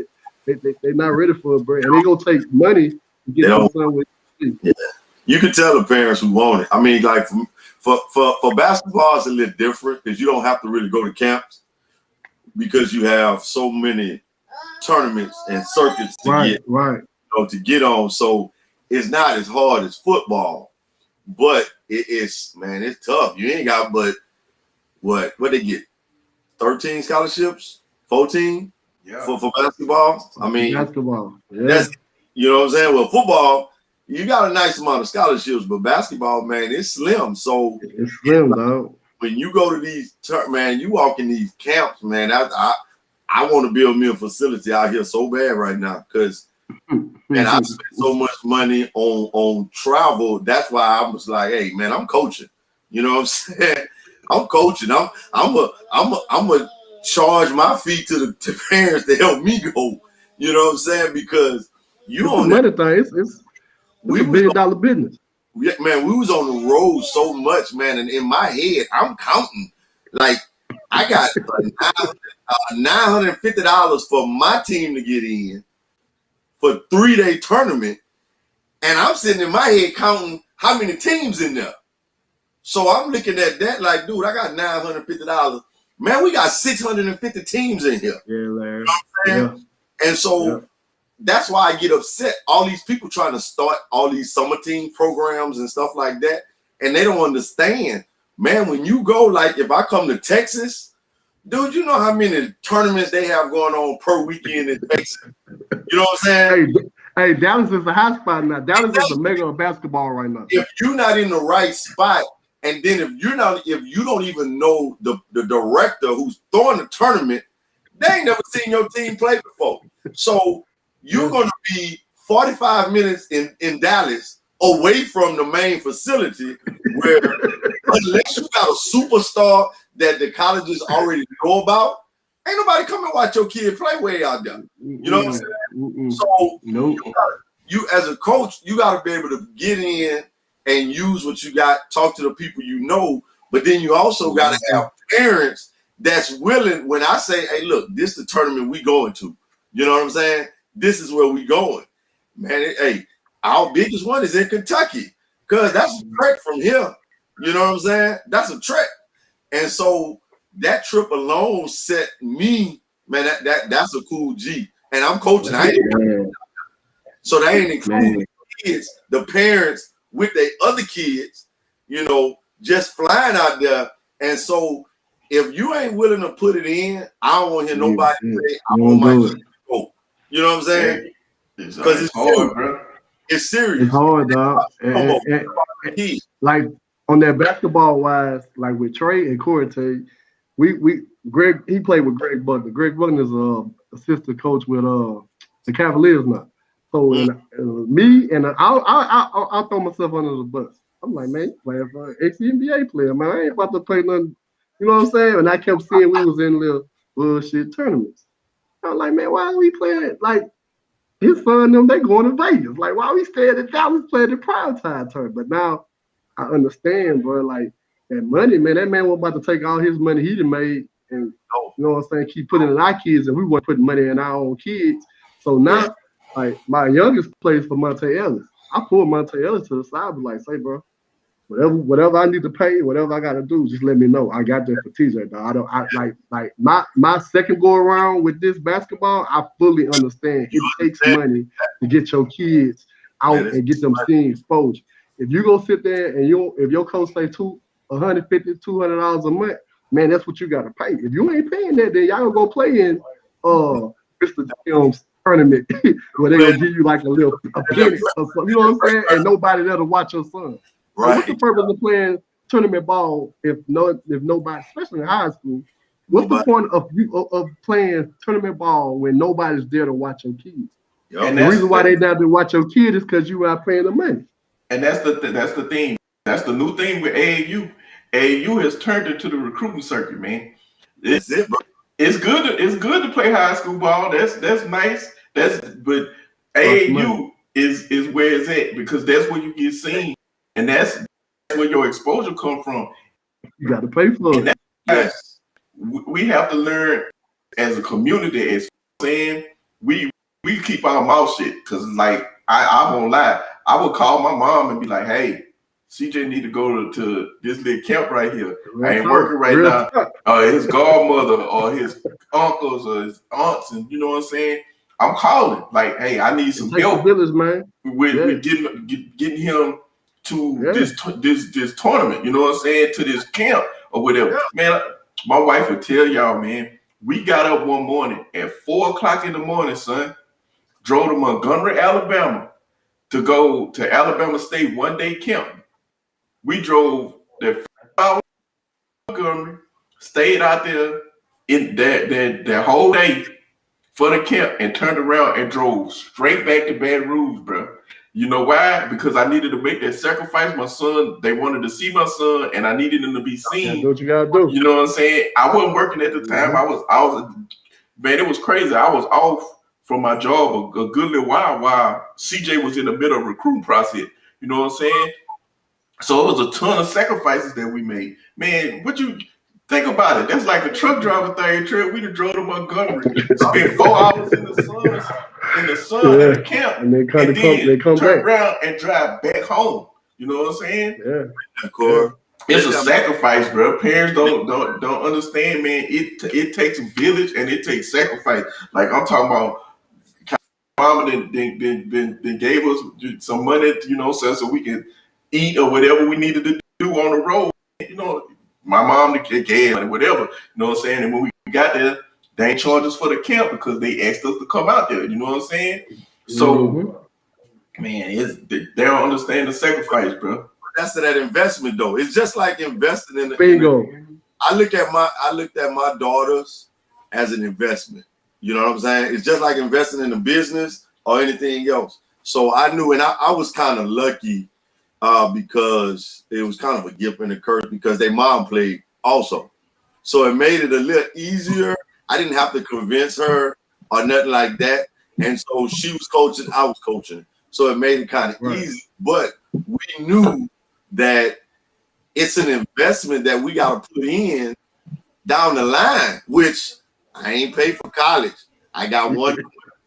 they're not ready for it, bro. And they gonna take money to get their son with. Yeah. You can tell the parents who want it. I mean, like for basketball, it's a little different because you don't have to really go to camps because you have so many tournaments and circuits to get on. So it's not as hard as football, but it's tough. You ain't got but what they get 13 scholarships, 14 for basketball. I mean, basketball. Yeah. That's, you know what I'm saying? Well, football, you got a nice amount of scholarships, but basketball, man, it's slim. So it's slim, though. When you go to these, man, you walk in these camps, man. I want to build me a facility out here so bad right now because, man, I spent so much money on travel. That's why I was like, hey, man, I'm coaching. You know what I'm saying? I'm coaching. I'm a charge my fee to the parents to help me go. You know what I'm saying? Because you on that thing, it's a $1 billion business. Yeah, man, we was on the road so much, man, and in my head, I'm counting. Like, I got $950 for my team to get in for a 3-day tournament, and I'm sitting in my head counting how many teams in there. So I'm looking at that like, dude, I got $950. Man, we got 650 teams in here. Yeah, Larry. You know what I'm saying? Yeah. And so that's why I get upset. All these people trying to start all these summer team programs and stuff like that, and they don't understand. Man, when you go, like if I come to Texas, dude, you know how many tournaments they have going on per weekend in Texas? You know what I'm saying? Hey, Dallas is a hot spot now. Dallas is a mega of basketball right now. If you're not in the right spot, and then if you don't even know the director who's throwing the tournament, they ain't never seen your team play before. So you're going to be 45 minutes in Dallas away from the main facility where unless you got a superstar that the colleges already know about, ain't nobody come and watch your kid play way out there. You know what I'm saying? So you as a coach, you got to be able to get in and use what you got, talk to the people you know, but then you also got to have parents that's willing. When I say, hey, look, this is the tournament we going to. You know what I'm saying? This is where we going. Man, hey, our biggest one is in Kentucky because that's a trek from here. You know what I'm saying? That's a trek. And so that trip alone set me, man, that's a cool G. And I'm coaching. So they ain't including the kids, the parents with their other kids, you know, just flying out there. And so if you ain't willing to put it in, I don't want to hear nobody say, I want my kid to go. You know what I'm saying? Because it's hard, bro. It's serious. It's hard, dog. And like on that basketball wise, like with Trey and Corey, Greg, he played with Greg Buckner. Greg Buckner is assistant coach with The Cavaliers not. So me and I'll throw myself under the bus. I'm like, man, you playing for an ex-NBA player, man. I ain't about to play nothing. You know what I'm saying? And I kept seeing we was in little bullshit tournaments. I'm like, man, why are we playing? Like, his son them, they going to Vegas. Like, why we staying in Dallas playing the prime time tournament? But now I understand, bro. Like, that money, man, that man was about to take all his money he done made and, you know what I'm saying, keep putting in our kids, and we weren't putting money in our own kids. So now, like, my youngest plays for Monte Ellis. I pulled Monte Ellis to the side, but like, say, bro, whatever I need to pay, whatever I got to do, just let me know. I got that for TJ, dog. Like my second go around with this basketball, I fully understand. It takes money to get your kids out and get them seeing exposure. If you go sit there and if your coach say $150, $200 a month, man, that's what you got to pay. If you ain't paying that, then y'all gonna go play in Mr. Jones tournament where they gonna give you like a penny or something. You know what I'm saying? And nobody that'll watch your son. Right. So what's the purpose of playing tournament ball if nobody, especially in high school? What's the point of playing tournament ball when nobody's there to watch your kids? And the reason why they not to watch your kid is because you are paying the money. And that's the thing. That's the new thing with AAU. AAU has turned into the recruiting circuit, man. It's good to play high school ball. That's nice. But AAU is where it's at because that's where you get seen. And that's where your exposure comes from. You got to pay for it. Yes. We have to learn as a community, as saying we keep our mouth shit. Because, like, I won't lie. I would call my mom and be like, hey, CJ need to go to this little camp right here. I ain't working right now. His godmother or his uncles or his aunts, and you know what I'm saying? I'm calling. Like, hey, I need some help man. with getting him to this tournament, you know what I'm saying, to this camp or whatever. Yeah. Man, my wife would tell y'all, man, we got up one morning at 4:00 in the morning, son, drove to Montgomery, Alabama to go to Alabama State one-day camp. We drove that 5 hours to Montgomery, stayed out there in that whole day for the camp and turned around and drove straight back to Baton Rouge, bro. You know why? Because I needed to make that sacrifice. My son, they wanted to see my son, and I needed him to be seen. That's what you gotta do. You know what I'm saying? I wasn't working at the time. I was, man, it was crazy. I was off from my job a good little while CJ was in the middle of recruiting process. You know what I'm saying? So it was a ton of sacrifices that we made. Man, what you think about it? That's like a truck driver thing. We done drove to Montgomery, spent 4 hours in the sun at the camp, and then come turn back around and drive back home. You know what I'm saying? Yeah, of course. It's a sacrifice, bro. Parents don't understand, man. It takes a village and it takes sacrifice. Like I'm talking about, mama then gave us some money, you know, so we can eat or whatever we needed to do on the road. You know, my mom gave money, whatever. You know what I'm saying? And when we got there, they ain't charged us for the camp because they asked us to come out there. You know what I'm saying? So, man, they don't understand the sacrifice, bro. That's that investment, though. It's just like investing in the bingo. I looked at my daughters as an investment. You know what I'm saying? It's just like investing in a business or anything else. So I knew, and I was kind of lucky because it was kind of a gift and a curse because their mom played also. So it made it a little easier. I didn't have to convince her or nothing like that. And so she was coaching, I was coaching. So it made it kind of easy. But we knew that it's an investment that we got to put in down the line, which I ain't paid for college. I got one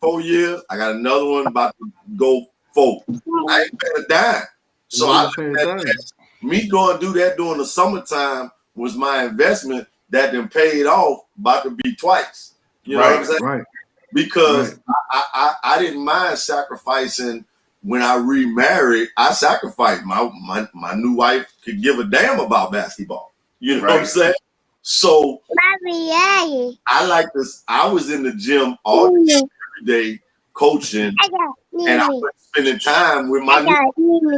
4 years. I got another one about to go 4. I ain't paid a dime. So I looked at that. Me going to do that during the summertime was my investment that then paid off about to be twice. You know what I'm saying? Right. Because I didn't mind sacrificing. When I remarried, I sacrificed. My new wife could give a damn about basketball. You know what I'm saying? So I like this. I was in the gym all day, every day coaching, and I was spending time with my new wife. You know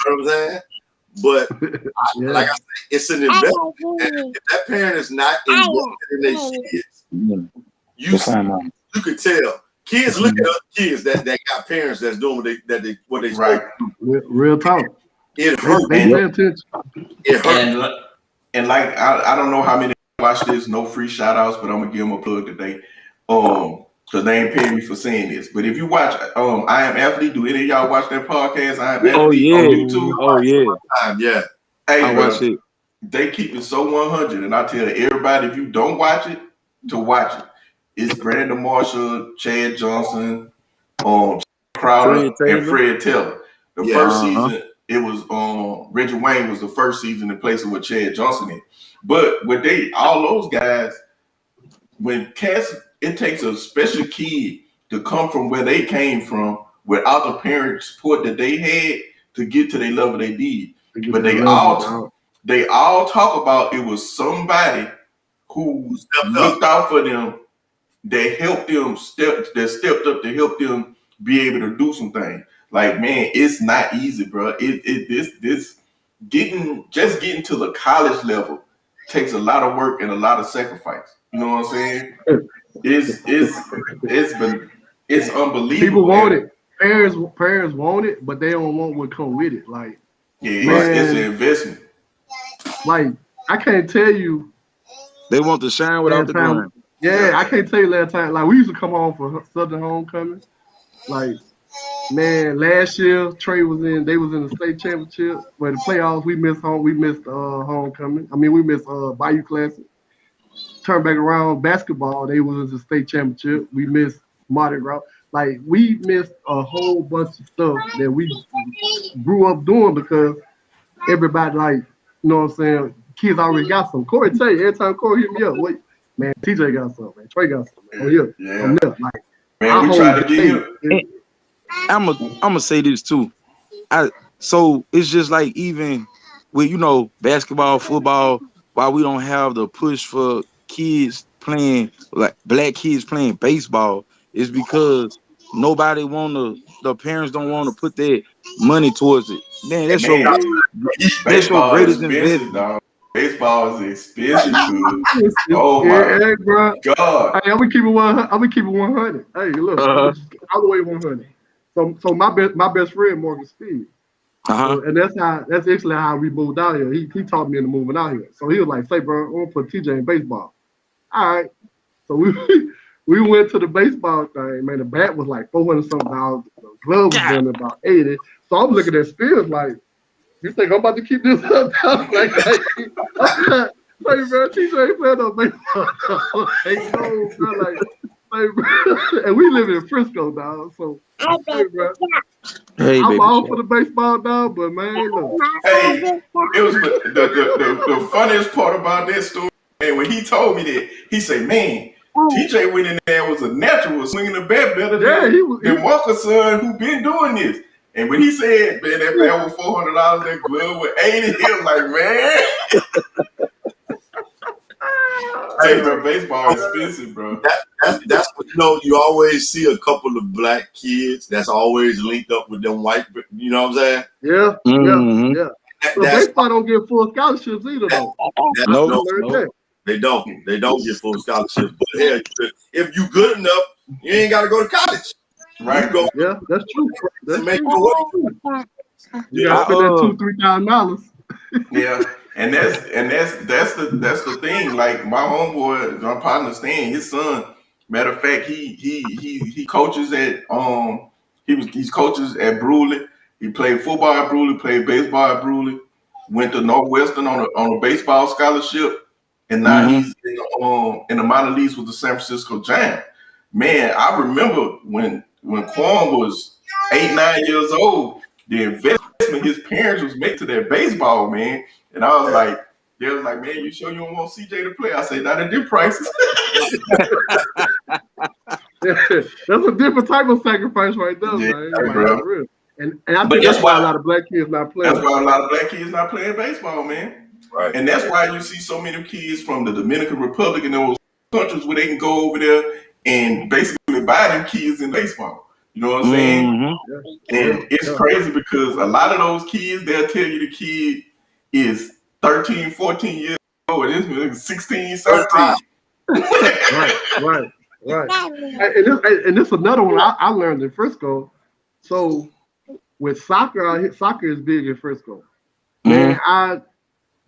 what I'm saying? But like I said, it's an investment. And if that parent is not invested in their kids, you could tell Kids look at other kids that got parents that's doing what they right. Real talk. It hurt. They pay attention. It hurt. And like I don't know how many watch this. No free shout outs, but I'm gonna give them a plug today. Because they ain't paying me for saying this. But if you watch I Am Athlete, do any of y'all watch that podcast? I Am Athlete on YouTube. Oh yeah. Yeah. Hey, I watch it. They keep it so 100, and I tell everybody if you don't watch it, to watch it. It's Brandon Marshall, Chad Johnson, Crowder, and Fred Taylor. The first season, it was Reggie Wayne was the first season in place of what Chad Johnson in. But when all those guys, when cats, it takes a special kid to come from where they came from without the parent support that they had to get to the level they did. But they all talk about it was somebody who looked out for them, that helped them stepped up to help them be able to do some things. Like, man, it's not easy, bro. Getting to the college level takes a lot of work and a lot of sacrifice. You know what I'm saying? It's unbelievable. People want it. Parents want it, but they don't want what come with it. Like, it's an investment. Like, I can't tell you. They want to shine without the grind. Yeah, I can't tell you last time. Like, we used to come home for Southern homecoming. Like, man, last year Trey was in. They was in the state championship. Where the playoffs, we missed homecoming. I mean, we missed Bayou Classic. Turned back around basketball. They was in the state championship. We missed Mardi Gras. Like, we missed a whole bunch of stuff that we grew up doing because everybody, like, you know what I'm saying? Kids already got some. Corey tell you every time Corey hit me up, wait, man, TJ got something, man. Trey got something. Oh yeah. I'm there. Like, man, we try to get you. I'm gonna say this too. So it's just like even with basketball, football, why we don't have the push for kids playing, like black kids playing baseball, is because the parents don't want to put their money towards it. Man, that's your greatest investment. Baseball is expensive, dude. Oh my God! Hey, I'm gonna keep it 100. Hey, look, all the way 100. So my best friend Morgan Steve, and that's actually how we moved out here. He taught me into moving out here. So he was like, "Say, bro, I'm gonna put TJ in baseball." All right. So we went to the baseball thing. Man, the bat was like $400 something. The glove was done about 80. So I'm looking at Spears like, you think I'm about to keep this up? Like, hey, bro, TJ ain't playing no baseball. Ain't no, bro, like, and we live in Frisco, dog. So, hey, bro, I'm all for the baseball, dog. But man, look. Hey, it was the funniest part about that story. And when he told me that, he said, "Man, TJ went in there and was a natural, swinging the bat better than Walker's son who been doing this." And when he said, "Man, that bat was $400, that glove was 80," he was like, "Man." Hey, bro, baseball is expensive, bro. That's what you always see a couple of black kids that's always linked up with them white. You know what I'm saying? Yeah, yeah. So baseball don't get full scholarships either, though. No. They don't get full scholarships. But hell, if you good enough, you ain't got to go to college. Right? Yeah, that's true. That's make true. You got to spend that $2,000-$3,000. Yeah, and that's the thing. Like my homeboy, my partner Stan, his son. Matter of fact, he coaches at he's coaches at Bruley. He played football at Bruley, played baseball at Bruley. Went to Northwestern on a baseball scholarship, and now he's in the minor leagues with the San Francisco Giants. Man, I remember when Quan was 8-9 years old, the investment his parents was making to their baseball, man. And I was like, they was like, "Man, you sure you don't want CJ to play?" I said, "Not at them prices." That's a different type of sacrifice right there, man. Bro. And I think that's why a lot of black kids not playing. That's why a lot of black kids not playing baseball, man. Right. And that's why you see so many kids from the Dominican Republic and those countries where they can go over there and basically buy them kids in baseball. You know what I'm saying? Mm-hmm. And it's crazy because a lot of those kids, they'll tell you the kid is 13, 14 years old, and this is 16, 17. Right. Right. And this another one I learned in Frisco. So with soccer, soccer is big in Frisco. Man,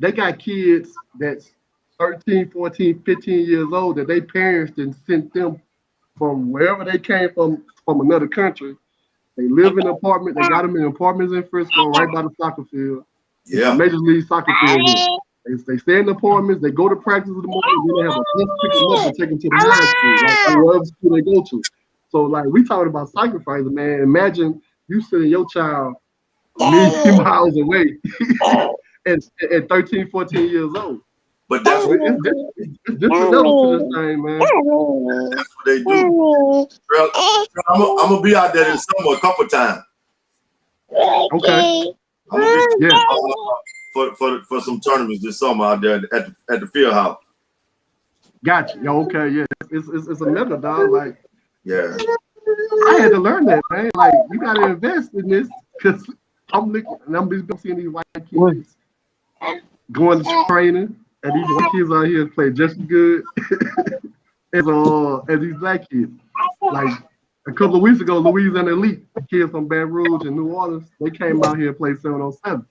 they got kids that's 13, 14, 15 years old that their parents didn't send them from wherever they came from another country. They live in an apartment. They got them in apartments in Frisco, right by the soccer field. It's a major league soccer field here. They stay in the apartments. They go to practice in the morning. Then they have a bus pick them up and take them to the high school, like wherever school they go to. So, like, we talking about sacrificing, man. Imagine you sending your child million miles away at 13, 14 years old. But that's what it's different level to this thing, man. That's what they do. I'm gonna be out there this summer a couple times. Okay. I'm gonna be for some tournaments this summer out there at the field house. Gotcha. Yeah, okay, yeah. It's a method, dog. Like, yeah. I had to learn that, man. Like, you gotta invest in this because I'm seeing these white kids going to training. And these white kids out here play just as good as these black kids. Like a couple of weeks ago, Louisiana Elite kids from Baton Rouge and New Orleans, they came out here and played 7-on-7.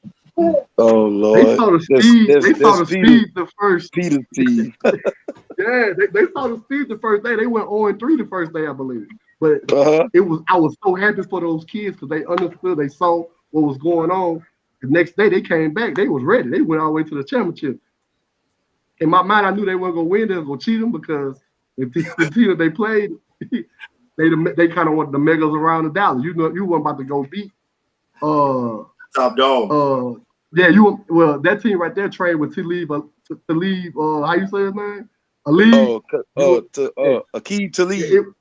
Oh Lord! They saw the speed. They saw the speed the first. Peter's team. Yeah, they saw the speed the first day. They went 0-3 the first day, I believe. But I was so happy for those kids because they understood. They saw what was going on. The next day they came back. They was ready. They went all the way to the championship. In my mind, I knew they weren't gonna win. They were gonna cheat them because the team that they played, they kind of wanted the megas around the Dallas. You know, you weren't about to go beat top dog. Yeah, that team right there trained with Talib. How you say his name? Aqib Talib.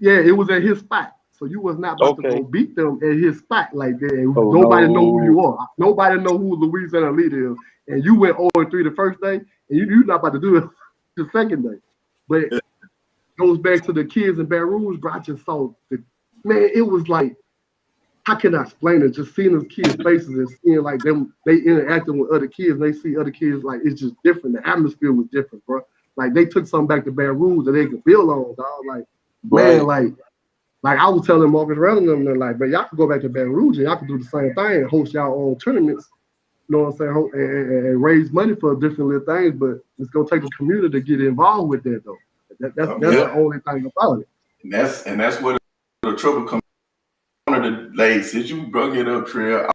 It was at his spot. So you was not about to go beat them at his spot like that. Nobody know who you are. Nobody know who Louisiana Elite is. And you went 0-3 the first day, and you're not about to do it the second day. But it goes back to the kids in Baton Rouge, bro. I just saw man, it was like, how can I explain it? Just seeing those kids' faces and seeing like them, they interacting with other kids, and they see other kids, like it's just different. The atmosphere was different, bro. Like they took something back to Baton Rouge that they could build on, dog. Like, man, like I was telling Marcus Rowland them, they're like, but y'all can go back to Baton Rouge and y'all can do the same thing and host y'all own tournaments. You know what I'm saying? And raise money for different little things, but it's gonna take the community to get involved with that though. That's the only thing about it. And that's where the trouble comes. One of the ladies, since you brought it up, Trail, I'll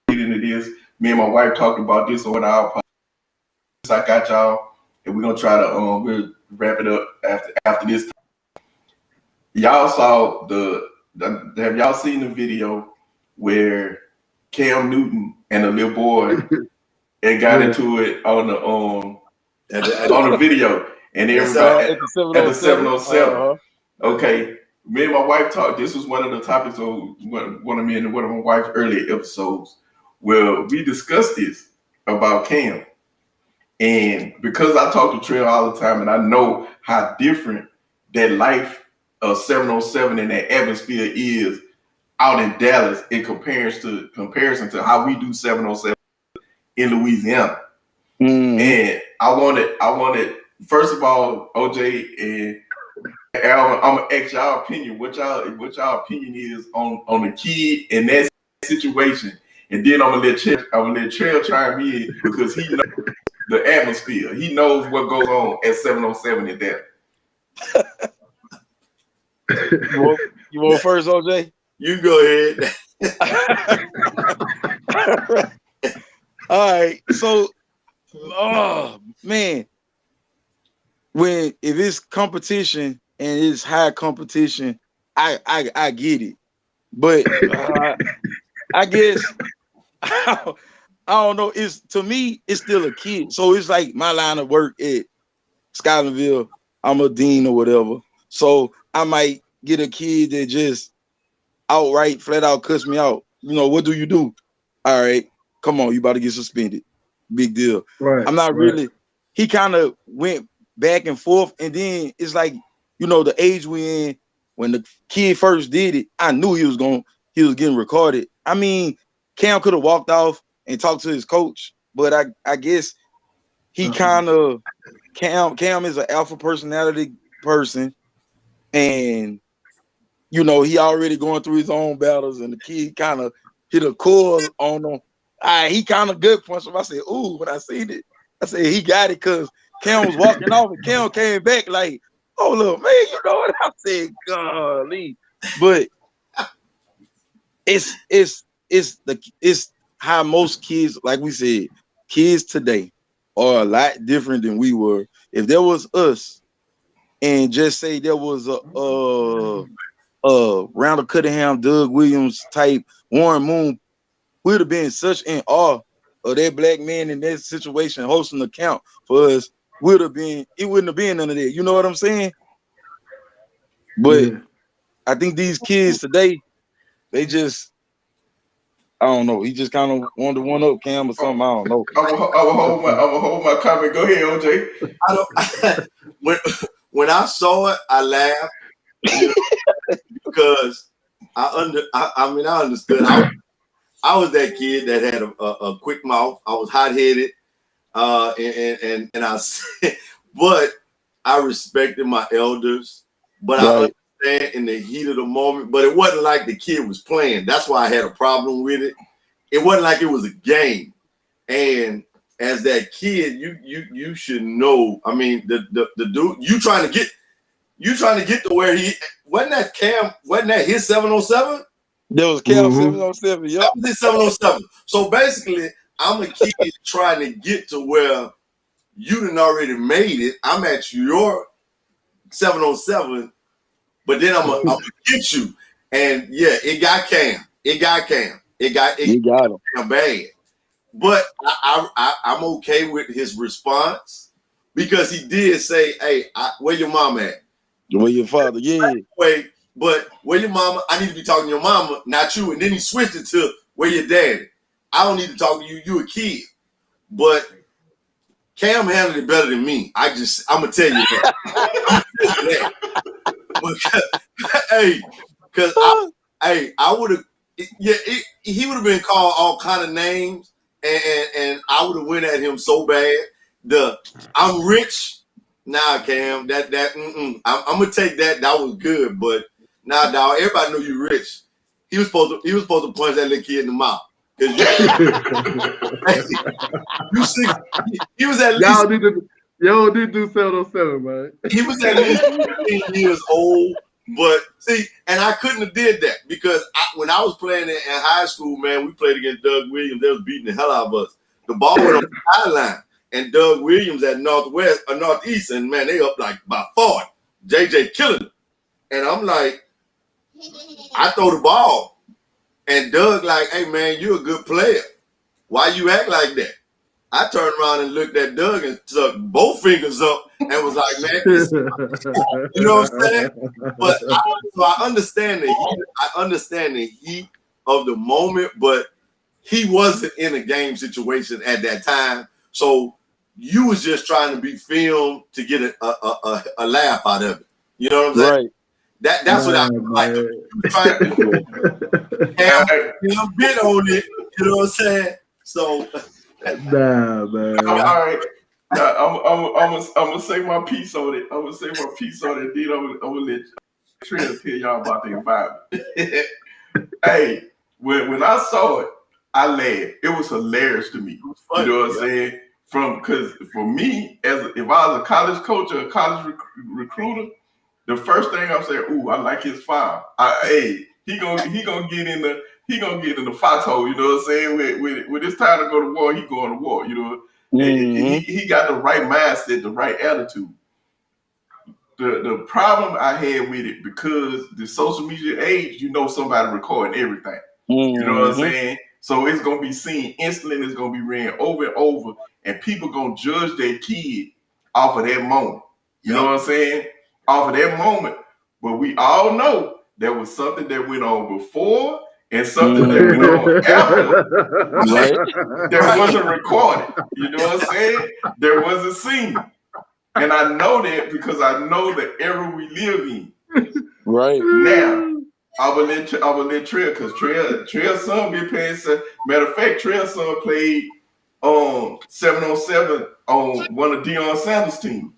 get into this. Me and my wife talked about this on our podcast. I got y'all, and we're gonna try to we'll wrap it up after this. Y'all saw have y'all seen the video where Cam Newton and a little boy and got into it on the video, and everybody at the 707. Okay, me and my wife talked. This was one of the topics of one of my wife's earlier episodes where we discussed this about Cam, and because I talk to Trail all the time, and I know how different that life of 707 and that atmosphere is out in Dallas in comparison to how we do 707 in Louisiana. And I wanted first of all, OJ and Alvin, I'm gonna ask y'all opinion. What y'all opinion is on the kid in that situation, and then I'm gonna let Trail chime in because he knows the atmosphere. He knows what goes on at 707 in Dallas. You want first, OJ? You go ahead. All right. So, oh man, if it's competition and it's high competition, I get it. But I guess I don't know. To me, it's still a kid. So it's like my line of work at Scotlandville. I'm a dean or whatever. So I might get a kid that just outright, flat out cuss me out. You know, what do you do? All right, come on, you about to get suspended. Big deal. Right. I'm not really. He kind of went back and forth, and then it's like, you know, the age we in, when the kid first did it, I knew he was getting recorded. I mean, Cam could have walked off and talked to his coach, but I guess he kind of Cam is an alpha personality person. and you know he already going through his own battles, and the kid kind of hit a chord on him. He kind of good punched him. I said, "Ooh!" When I seen it, I said he got it because Cam was walking off, and Cam came back like, "Oh look, man, you know what?" I said, "Golly," but it's how most kids, like we said, kids today are a lot different than we were. If there was us, and just say there was a Randall Cunningham, Doug Williams type, Warren Moon, we'd have been such in awe of that black man in that situation hosting the count for us. It wouldn't have been none of that. You know what I'm saying? But yeah. I think these kids today, they just, I don't know. He just kind of wanted to one up Cam or something. I don't know. I'm gonna hold my comment. Go ahead, OJ. When I saw it, I laughed, you know, because I mean I understood. I was that kid that had a quick mouth. I was hot-headed, and I said, but I respected my elders. But I understand in the heat of the moment. But it wasn't like the kid was playing. That's why I had a problem with it. It wasn't like it was a game. And as that kid, you should know. I mean, the dude, you trying to get to where he wasn't that Cam? Wasn't that his 707? There was Cam 707. Yep. That was his 707. So basically, I'm a kid trying to get to where you done already made it. I'm at your 707, but then I'm gonna get you. And yeah, it got Cam. It got Cam. It got him bad. But I'm okay with his response because he did say, "Hey, where your mom at? Where your father? Yeah. Wait, but where your mama? I need to be talking to your mama, not you." And then he switched it to where your daddy. I don't need to talk to you. You a kid. But Cam handled it better than me. I'm gonna tell you that. Because I would have. Yeah, he would have been called all kind of names, and I would have went at him so bad. I'm rich, nah, Cam. I'm gonna take that. That was good, but nah, dog. Everybody knew you rich. He was supposed to punch that little kid in the mouth. You see, he was at least. Y'all did do 707, man. He was at least 15 years old. But see, and I couldn't have did that because when I was playing in high school, man, we played against Doug Williams. They was beating the hell out of us. The ball went on the sideline, and Doug Williams at Northeast, and man, they up like by 40. JJ killing them. And I'm like, I throw the ball. And Doug like, "Hey, man, you're a good player. Why you act like that?" I turned around and looked at Doug and stuck both fingers up and was like, "Man, you know what I'm saying?" But I understand the heat. I understand the heat of the moment, but he wasn't in a game situation at that time. So you was just trying to be filmed to get a laugh out of it. You know what I'm saying? Right. That's what I like. Trying to bit on it. You know what I'm saying? So. Nah, man. All right. I'm gonna say my piece on it. I'm gonna say my piece on it. Then I'm gonna let Trent tell y'all about the environment. Hey, when I saw it, I laughed. It was hilarious to me. You know what I'm saying? Because for me, if I was a college coach or a college recruiter, the first thing I'm saying, "Ooh, I like his file." He gonna get in the foxhole, you know what I'm saying? When it's time to go to war, he going to war, you know. Mm-hmm. He got the right mindset, the right attitude. The problem I had with it, because the social media age, you know somebody recording everything. Mm-hmm. You know what I'm saying? So it's going to be seen instantly, it's going to be ran over and over, and people going to judge their kid off of that moment. You know what I'm saying? Off of that moment. But we all know there was something that went on before and something that went on after. Right? That wasn't recorded. You know what I'm saying? There wasn't seen. And I know that because I know the era we live in. Right. Now, I will let Trail, because Trail's son be playing. Matter of fact, Trail's son played 707 on one of Deion Sanders' teams.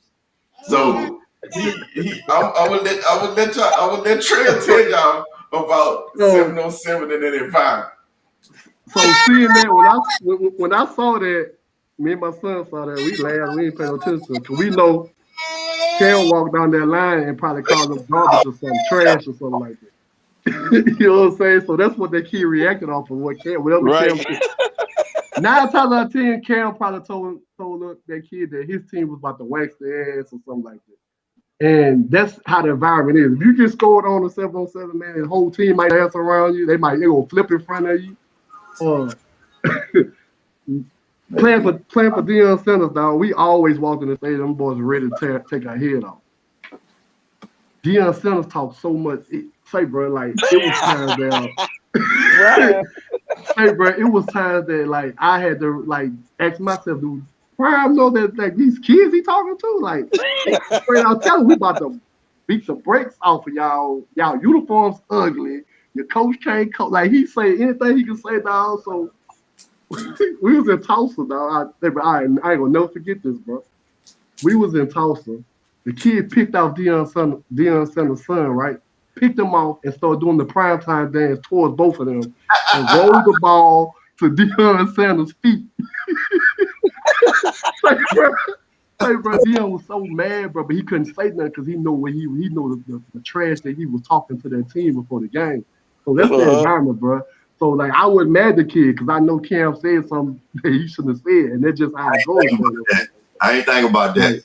So I would let Trey tell y'all about 707 and that environment. So seeing that, when I saw that, me and my son saw that, we laughed. We didn't pay no attention because we know Cam walked down that line and probably called them garbage or something, trash or something like that. You know what I'm saying? So that's what that kid reacted off of what Cam, whatever Cam said. 9 times out of 10, Cam probably told that kid that his team was about to wax their ass or something like that. And that's how the environment is. If you get scored on the 7-on-7, man, the whole team might dance around you. They gonna flip in front of you. Playing for Deion Sanders, dog, we always walked in the stadium, them boys ready to take our head off. Deion Sanders talked so much. Say, bro, like, it was times that, hey, bro, it was times that, like, I had to, like, ask myself, dude, Prime know that, like, these kids he talking to? Like, straight out telling we about to beat the brakes off of y'all. Y'all uniforms ugly. Your coach can't coach. Like, he say anything he can say, dog, so we was in Tulsa, dog. I ain't gonna never forget this, bro. We was in Tulsa. The kid picked off Deion Sanders' son, right? Picked him off and started doing the primetime dance towards both of them and rolled the ball to Deion Sanders' feet. Bro, Deion was so mad, bro, but he couldn't say nothing because he knew the trash that he was talking to that team before the game. So that's the environment, bro. So, like, I wasn't mad at the kid because I know Cam said something that he shouldn't have said, and that's just how it goes. I ain't thinking about that.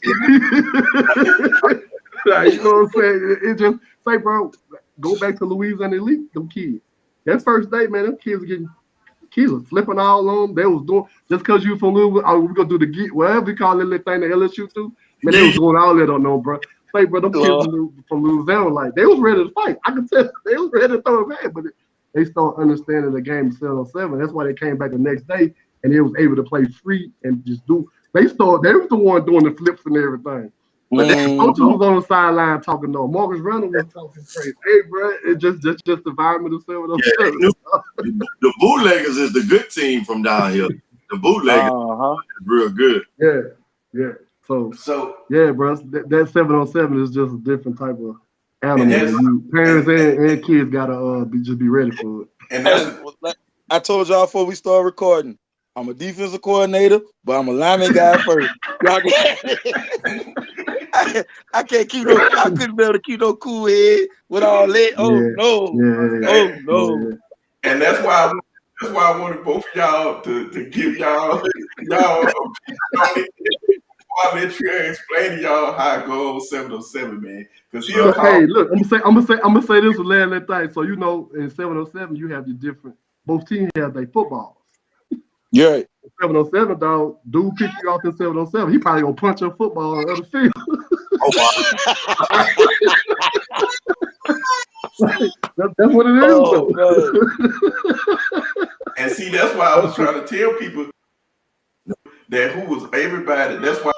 Like, you know what I'm saying? It just say, bro, go back to Louisiana Elite, them kids. That first day, man, them kids were flipping all on them. They was doing, just because you from Louisiana, we're going to do the whatever we call it, little thing that LSU do. Man, they was doing all that on them, bro. Say, bro, them kids from Louisiana, like, they was ready to fight. I can tell they was ready to throw it back, but they started understanding the game 7-on-7. That's why they came back the next day and they was able to play free and just do. They was the one doing the flips and everything. But that coach was on the sideline talking though. Marcus Reynolds was talking crazy. Hey, bro, it's just the environment of 7-on-7. The Bootleggers is the good team from down here. The Bootleggers is real good. Yeah. So yeah, bro, that 7-on-7 is just a different type of animal. Parents and kids gotta just be ready for it. And I told y'all before we start recording, I'm a defensive coordinator, but I'm a lineman guy first. I can't keep I couldn't be able to keep no cool head with all that. No. And that's why I wanted both of y'all to give y'all while let Trey explain to y'all how it goes 7-on-7, man. Because hey, look, I'm gonna say this with last thing. So you know, in 7-on-7, you have your different. Both teams have their footballs. Yeah. 7-on-7, dog. Dude pick you off in 7-on-7. He probably gonna punch a football on the other field. That's what it is. And see, that's why I was trying to tell people that who was everybody. That's why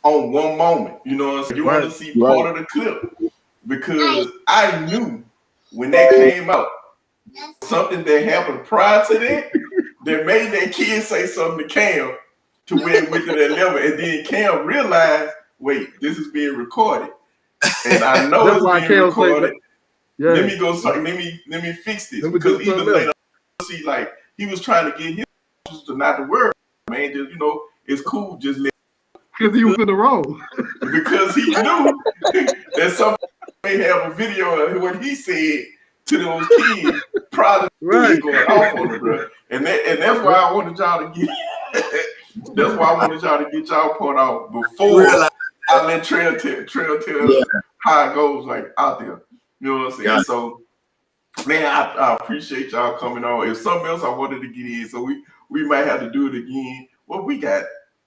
on one moment, you know what I'm saying? You want to see part of the clip because I knew when that came out, something that happened prior to that made that kid say something to Cam to where it went to that level, and then Cam realized, wait, this is being recorded, and I know it's being recorded. Let me go. Let me fix this because even later, see, like he was trying to get his to not to worry, man. Just it's cool. Just let. Because he was in the wrong. Because he knew that somebody may have a video of what he said to those kids probably going off on it, bro. And that's why I wanted y'all to get that's why I wanted y'all to get y'all point out before I let Trail tell how it goes like out there. You know what I'm saying? Yeah. So man, I appreciate y'all coming on. If something else I wanted to get in, so we might have to do it again. Well, we got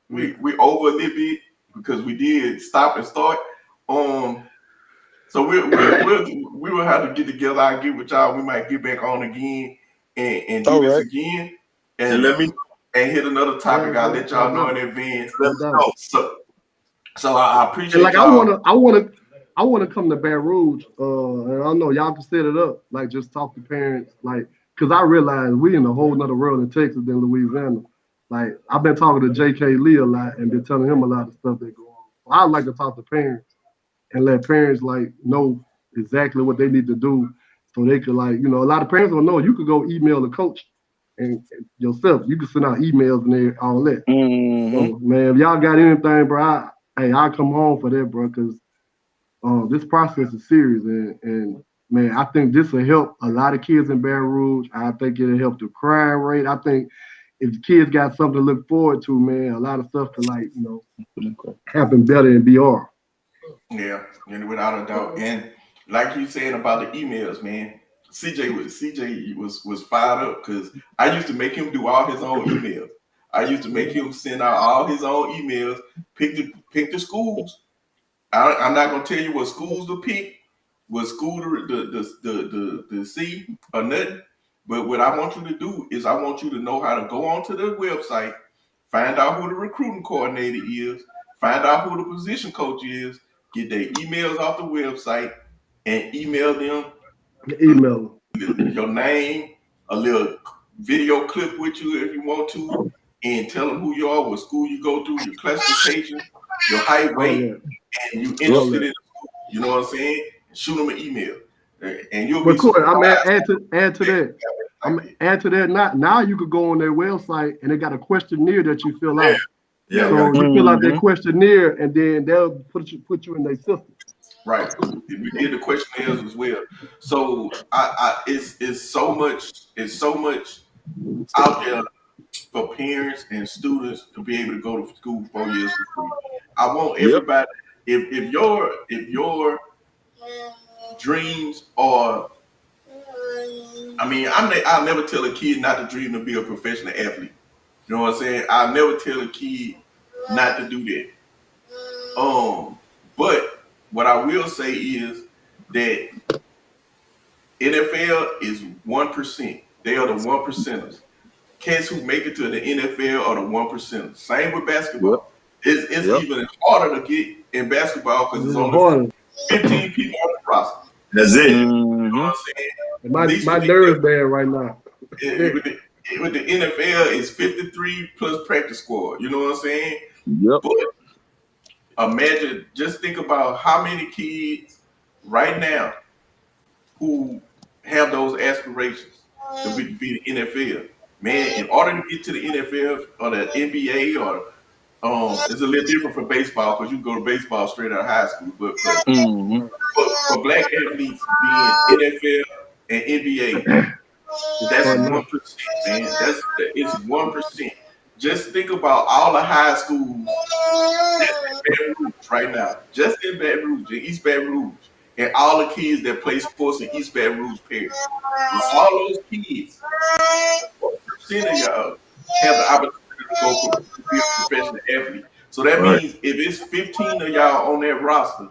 we over a little bit because we did stop and start. So we will have to get together. I'll get with y'all. We might get back on again and do this again. And hit another topic. I'll let y'all know in advance. So I appreciate like y'all. I wanna come to Baton Rouge. And I know y'all can set it up. Like just talk to parents. Like because I realize we in a whole nother world in Texas than Louisiana. like I've been talking to J.K. Lee a lot and been telling him a lot of stuff that go on. I'd like to talk to parents and let parents like know exactly what they need to do so they could like, a lot of parents don't know. You could go email the coach and yourself. You can send out emails and all that. So man, if y'all got anything, bro, I'll come home for that, bro, because this process is serious and man, I think this will help a lot of kids in Baton Rouge. I think it'll help the crime rate. I think if the kids got something to look forward to, man, a lot of stuff could happen better in BR. Yeah, and without a doubt. And like you saying about the emails, man, CJ was fired up because I used to make him do all his own emails. I used to make him send out all his own emails, pick the schools. I'm not gonna tell you what schools to pick, what school to see or nothing. But what I want you to do is I want you to know how to go onto the website, find out who the recruiting coordinator is, find out who the position coach is, get their emails off the website, and email them your name, a little video clip with you if you want to, and tell them who you are, what school you go to, your classification, your height, weight, and you interested in the school. You know what I'm saying? Shoot them an email, and you'll be. Corey, I'm add to that. I'm add to that. Now you could go on their website and they got a questionnaire that you fill out. Yeah. So you fill out that questionnaire and then they'll put you in their system. Right. We did the questionnaires as well. So it's so much out there for parents and students to be able to go to school 4 years for free. I want everybody. If your dreams are, I'll never tell a kid not to dream to be a professional athlete. You know what I'm saying? I'll never tell a kid not to do that. But what I will say is that NFL is 1%. They are the 1%ers. Kids who make it to the NFL are the 1%ers. Same with basketball. It's even harder to get in basketball because there's only 15 people on the roster. That's it. You know what I'm saying? My nerves bad right now. With the NFL, it's 53 plus practice squad. You know what I'm saying? Yep. But imagine, just think about how many kids right now who have those aspirations to be the NFL. Man, in order to get to the NFL or the NBA or it's a little different for baseball because you can go to baseball straight out of high school. But for black athletes being NFL and NBA, that's 1%, man. It's 1%. Just think about all the high schools that's in Baton Rouge right now. Just in Baton Rouge, in East Baton Rouge, and all the kids that play sports in East Baton Rouge, period. All those kids, 1% of y'all have the opportunity to go to be a professional athlete. So that means if it's 15 of y'all on that roster,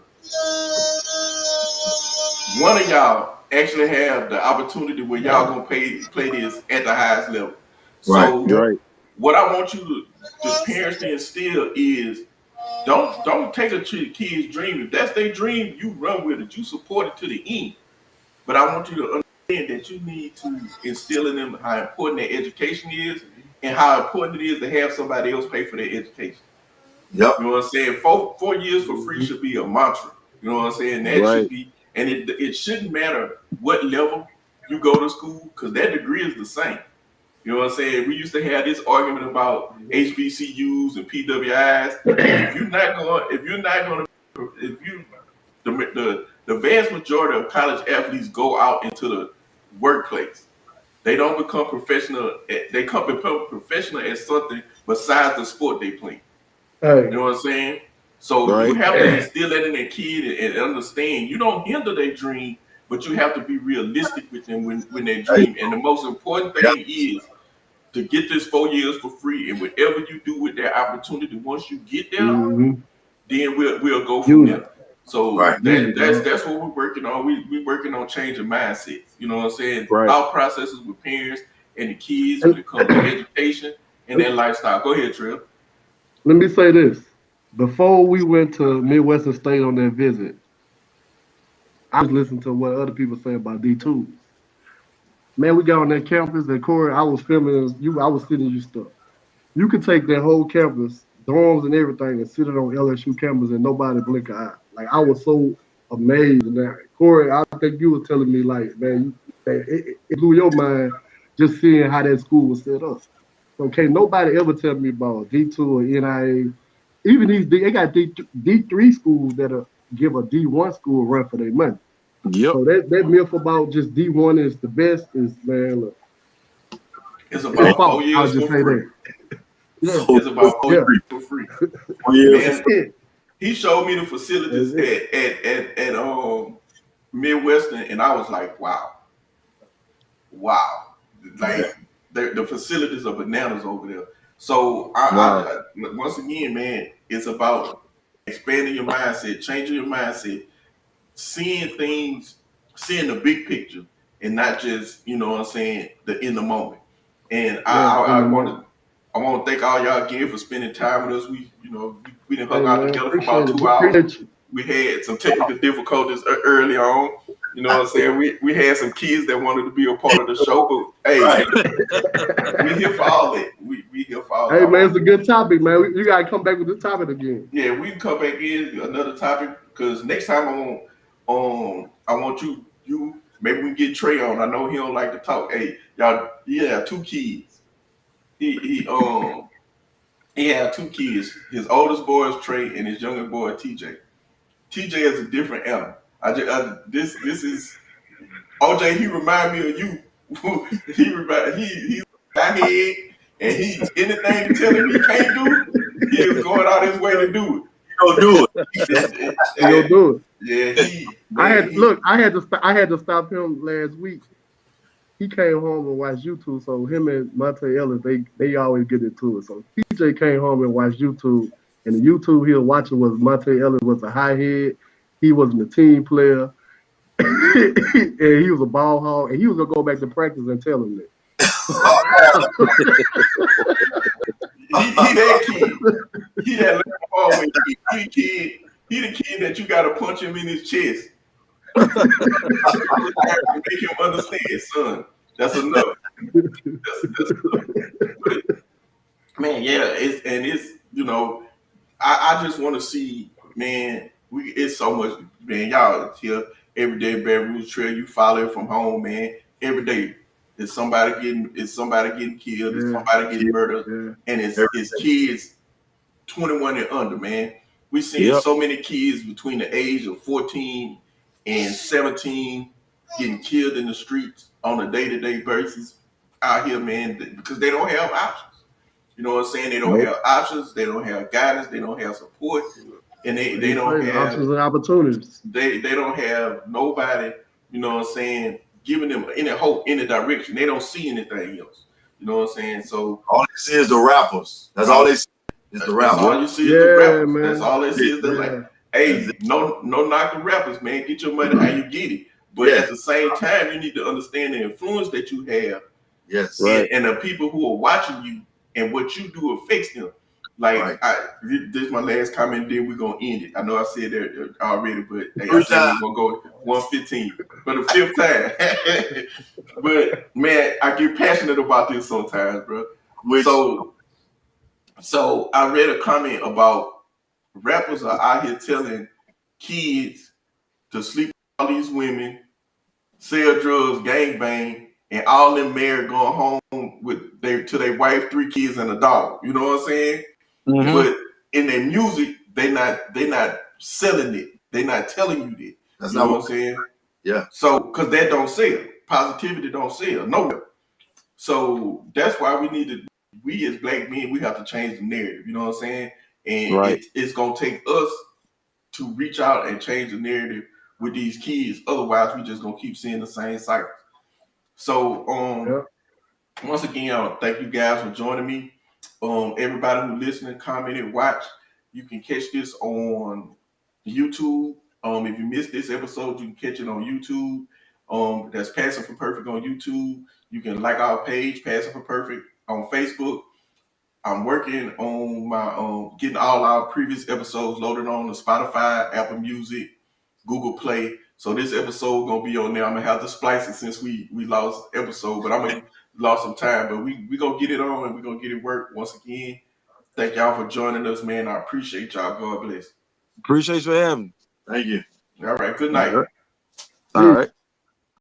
one of y'all actually have the opportunity where y'all gonna play this at the highest level. So what I want you the parents to instill is don't take a kid's dream. If that's their dream, you run with it. You support it to the end. But I want you to understand that you need to instill in them how important their education is and how important it is to have somebody else pay for their education. Yep. You know what I'm saying? 4 years for free should be a mantra. You know what I'm saying? That should be, and it shouldn't matter what level you go to school because that degree is the same. You know what I'm saying? We used to have this argument about HBCUs and PWIs. The vast majority of college athletes go out into the workplace. They don't become professional. They become professional at something besides the sport they play. You know what I'm saying? So you have to instill that in their kid and understand you don't hinder their dream, but you have to be realistic with them when they dream. And the most important thing is to get this 4 years for free. And whatever you do with that opportunity, once you get there, then we'll go from there. So that's what we're working on. We're working on changing mindsets. You know what I'm saying? Our processes with parents and the kids when it comes to education and their lifestyle. Go ahead, Trill. Let me say this. Before we went to Midwestern State on that visit, I was listening to what other people say about D2s. Man, we got on that campus and Corey, I was filming you, I was sending you stuff. You could take that whole campus, dorms and everything, and sit it on LSU campus and nobody blink an eye. Like I was so amazed in that. Corey, I think you were telling me like, man, it blew your mind just seeing how that school was set up. So can't nobody ever tell me about D2 or NIA. Even they got D3 schools that give a D1 school a run for their money. Yep. So that myth about just D1 is the best is, man, look. It's about 4 years I'll just for say free. that. Yeah. It's about 4 years for free. Man, he showed me the facilities at Midwestern, and I was like, wow. Like the facilities are bananas over there. So I once again, man, it's about expanding your mindset, changing your mindset, seeing things, seeing the big picture, and not just, you know what I'm saying, in the moment. And I want to thank all y'all again for spending time with us. We done hung out together for about 2 hours. We had some technical difficulties early on. You know what I'm saying? We had some kids that wanted to be a part of the show, but hey, we here for all that. We here for all that. Hey man, it's a good topic, man. You gotta come back with this topic again. Yeah, we can come back in another topic because next time I want you maybe we can get Trey on. I know he don't like to talk. Hey, y'all, he have 2 kids. He had 2 kids. His oldest boy is Trey, and his youngest boy is TJ. TJ is a different animal. This is OJ. He remind me of you. He's back head, and he anything to tell him he can't do, he is going out his way to do it. He'll do it. He'll do it. Yeah, I had to stop him last week. He came home and watched YouTube. So him and Monte Ellis, they always get into it. So TJ came home and watched YouTube, and the YouTube he was watching was Monte Ellis was a high head. He wasn't a team player, and he was a ball hog, and he was gonna go back to practice and tell him that. he that kid. He that always he the kid that you gotta punch him in his chest. Make him understand, son. That's enough. That's enough. Man, yeah, it's you know, I just want to see, man. It's so much, man. Y'all here every day, Baton Rouge Trail. You follow it from home, man. Every day, it's somebody getting killed, it's somebody getting murdered, and it's kids 21 and under, man. We seeing so many kids between the age of 14 and 17 getting killed in the streets on a day-to-day basis out here, man, because they don't have options. You know what I'm saying? They don't have options. They don't have guidance. They don't have support. And they don't have options and opportunities. They don't have nobody, you know what I'm saying, giving them any hope, any direction. They don't see anything else. You know what I'm saying? So all they see is the rappers. That's all they see is the rappers. That's all you see is the rappers. Man. That's all they see is the like, hey, no knock the rappers, man. Get your money how you get it. But at the same time, you need to understand the influence that you have. Yes. And the people who are watching you and what you do affects them. Like this is my last comment. Then we're gonna end it. I know I said that already, but hey, I said we're gonna go 115 for the 5th time. But man, I get passionate about this sometimes, bro. So I read a comment about rappers are out here telling kids to sleep with all these women, sell drugs, gangbang, and all them married going home with to their wife, 3 kids, and a dog. You know what I'm saying? Mm-hmm. But in their music, they not selling it. They're not telling you that. That's not what I'm saying. Yeah. So because that don't sell. Positivity don't sell nowhere. So that's why we as black men, we have to change the narrative. You know what I'm saying? And it's gonna take us to reach out and change the narrative with these kids. Otherwise, we just gonna keep seeing the same cycle. So once again, thank you guys for joining me. Everybody who listening, commented, watch, you can catch this on YouTube. If you missed this episode, you can catch it on YouTube. That's Passing for Perfect on YouTube. You can like our page, Passing for Perfect, on Facebook. I'm working on my getting all our previous episodes loaded on the Spotify, Apple Music, Google Play. So this episode gonna be on there. I'm gonna have to splice it since we lost episode, but I'm gonna lost some time. But we gonna get it on and we gonna get it worked once again. Thank y'all for joining us, man. I appreciate y'all. God bless. Appreciate you for having me. Thank you. All right. Good night. All right.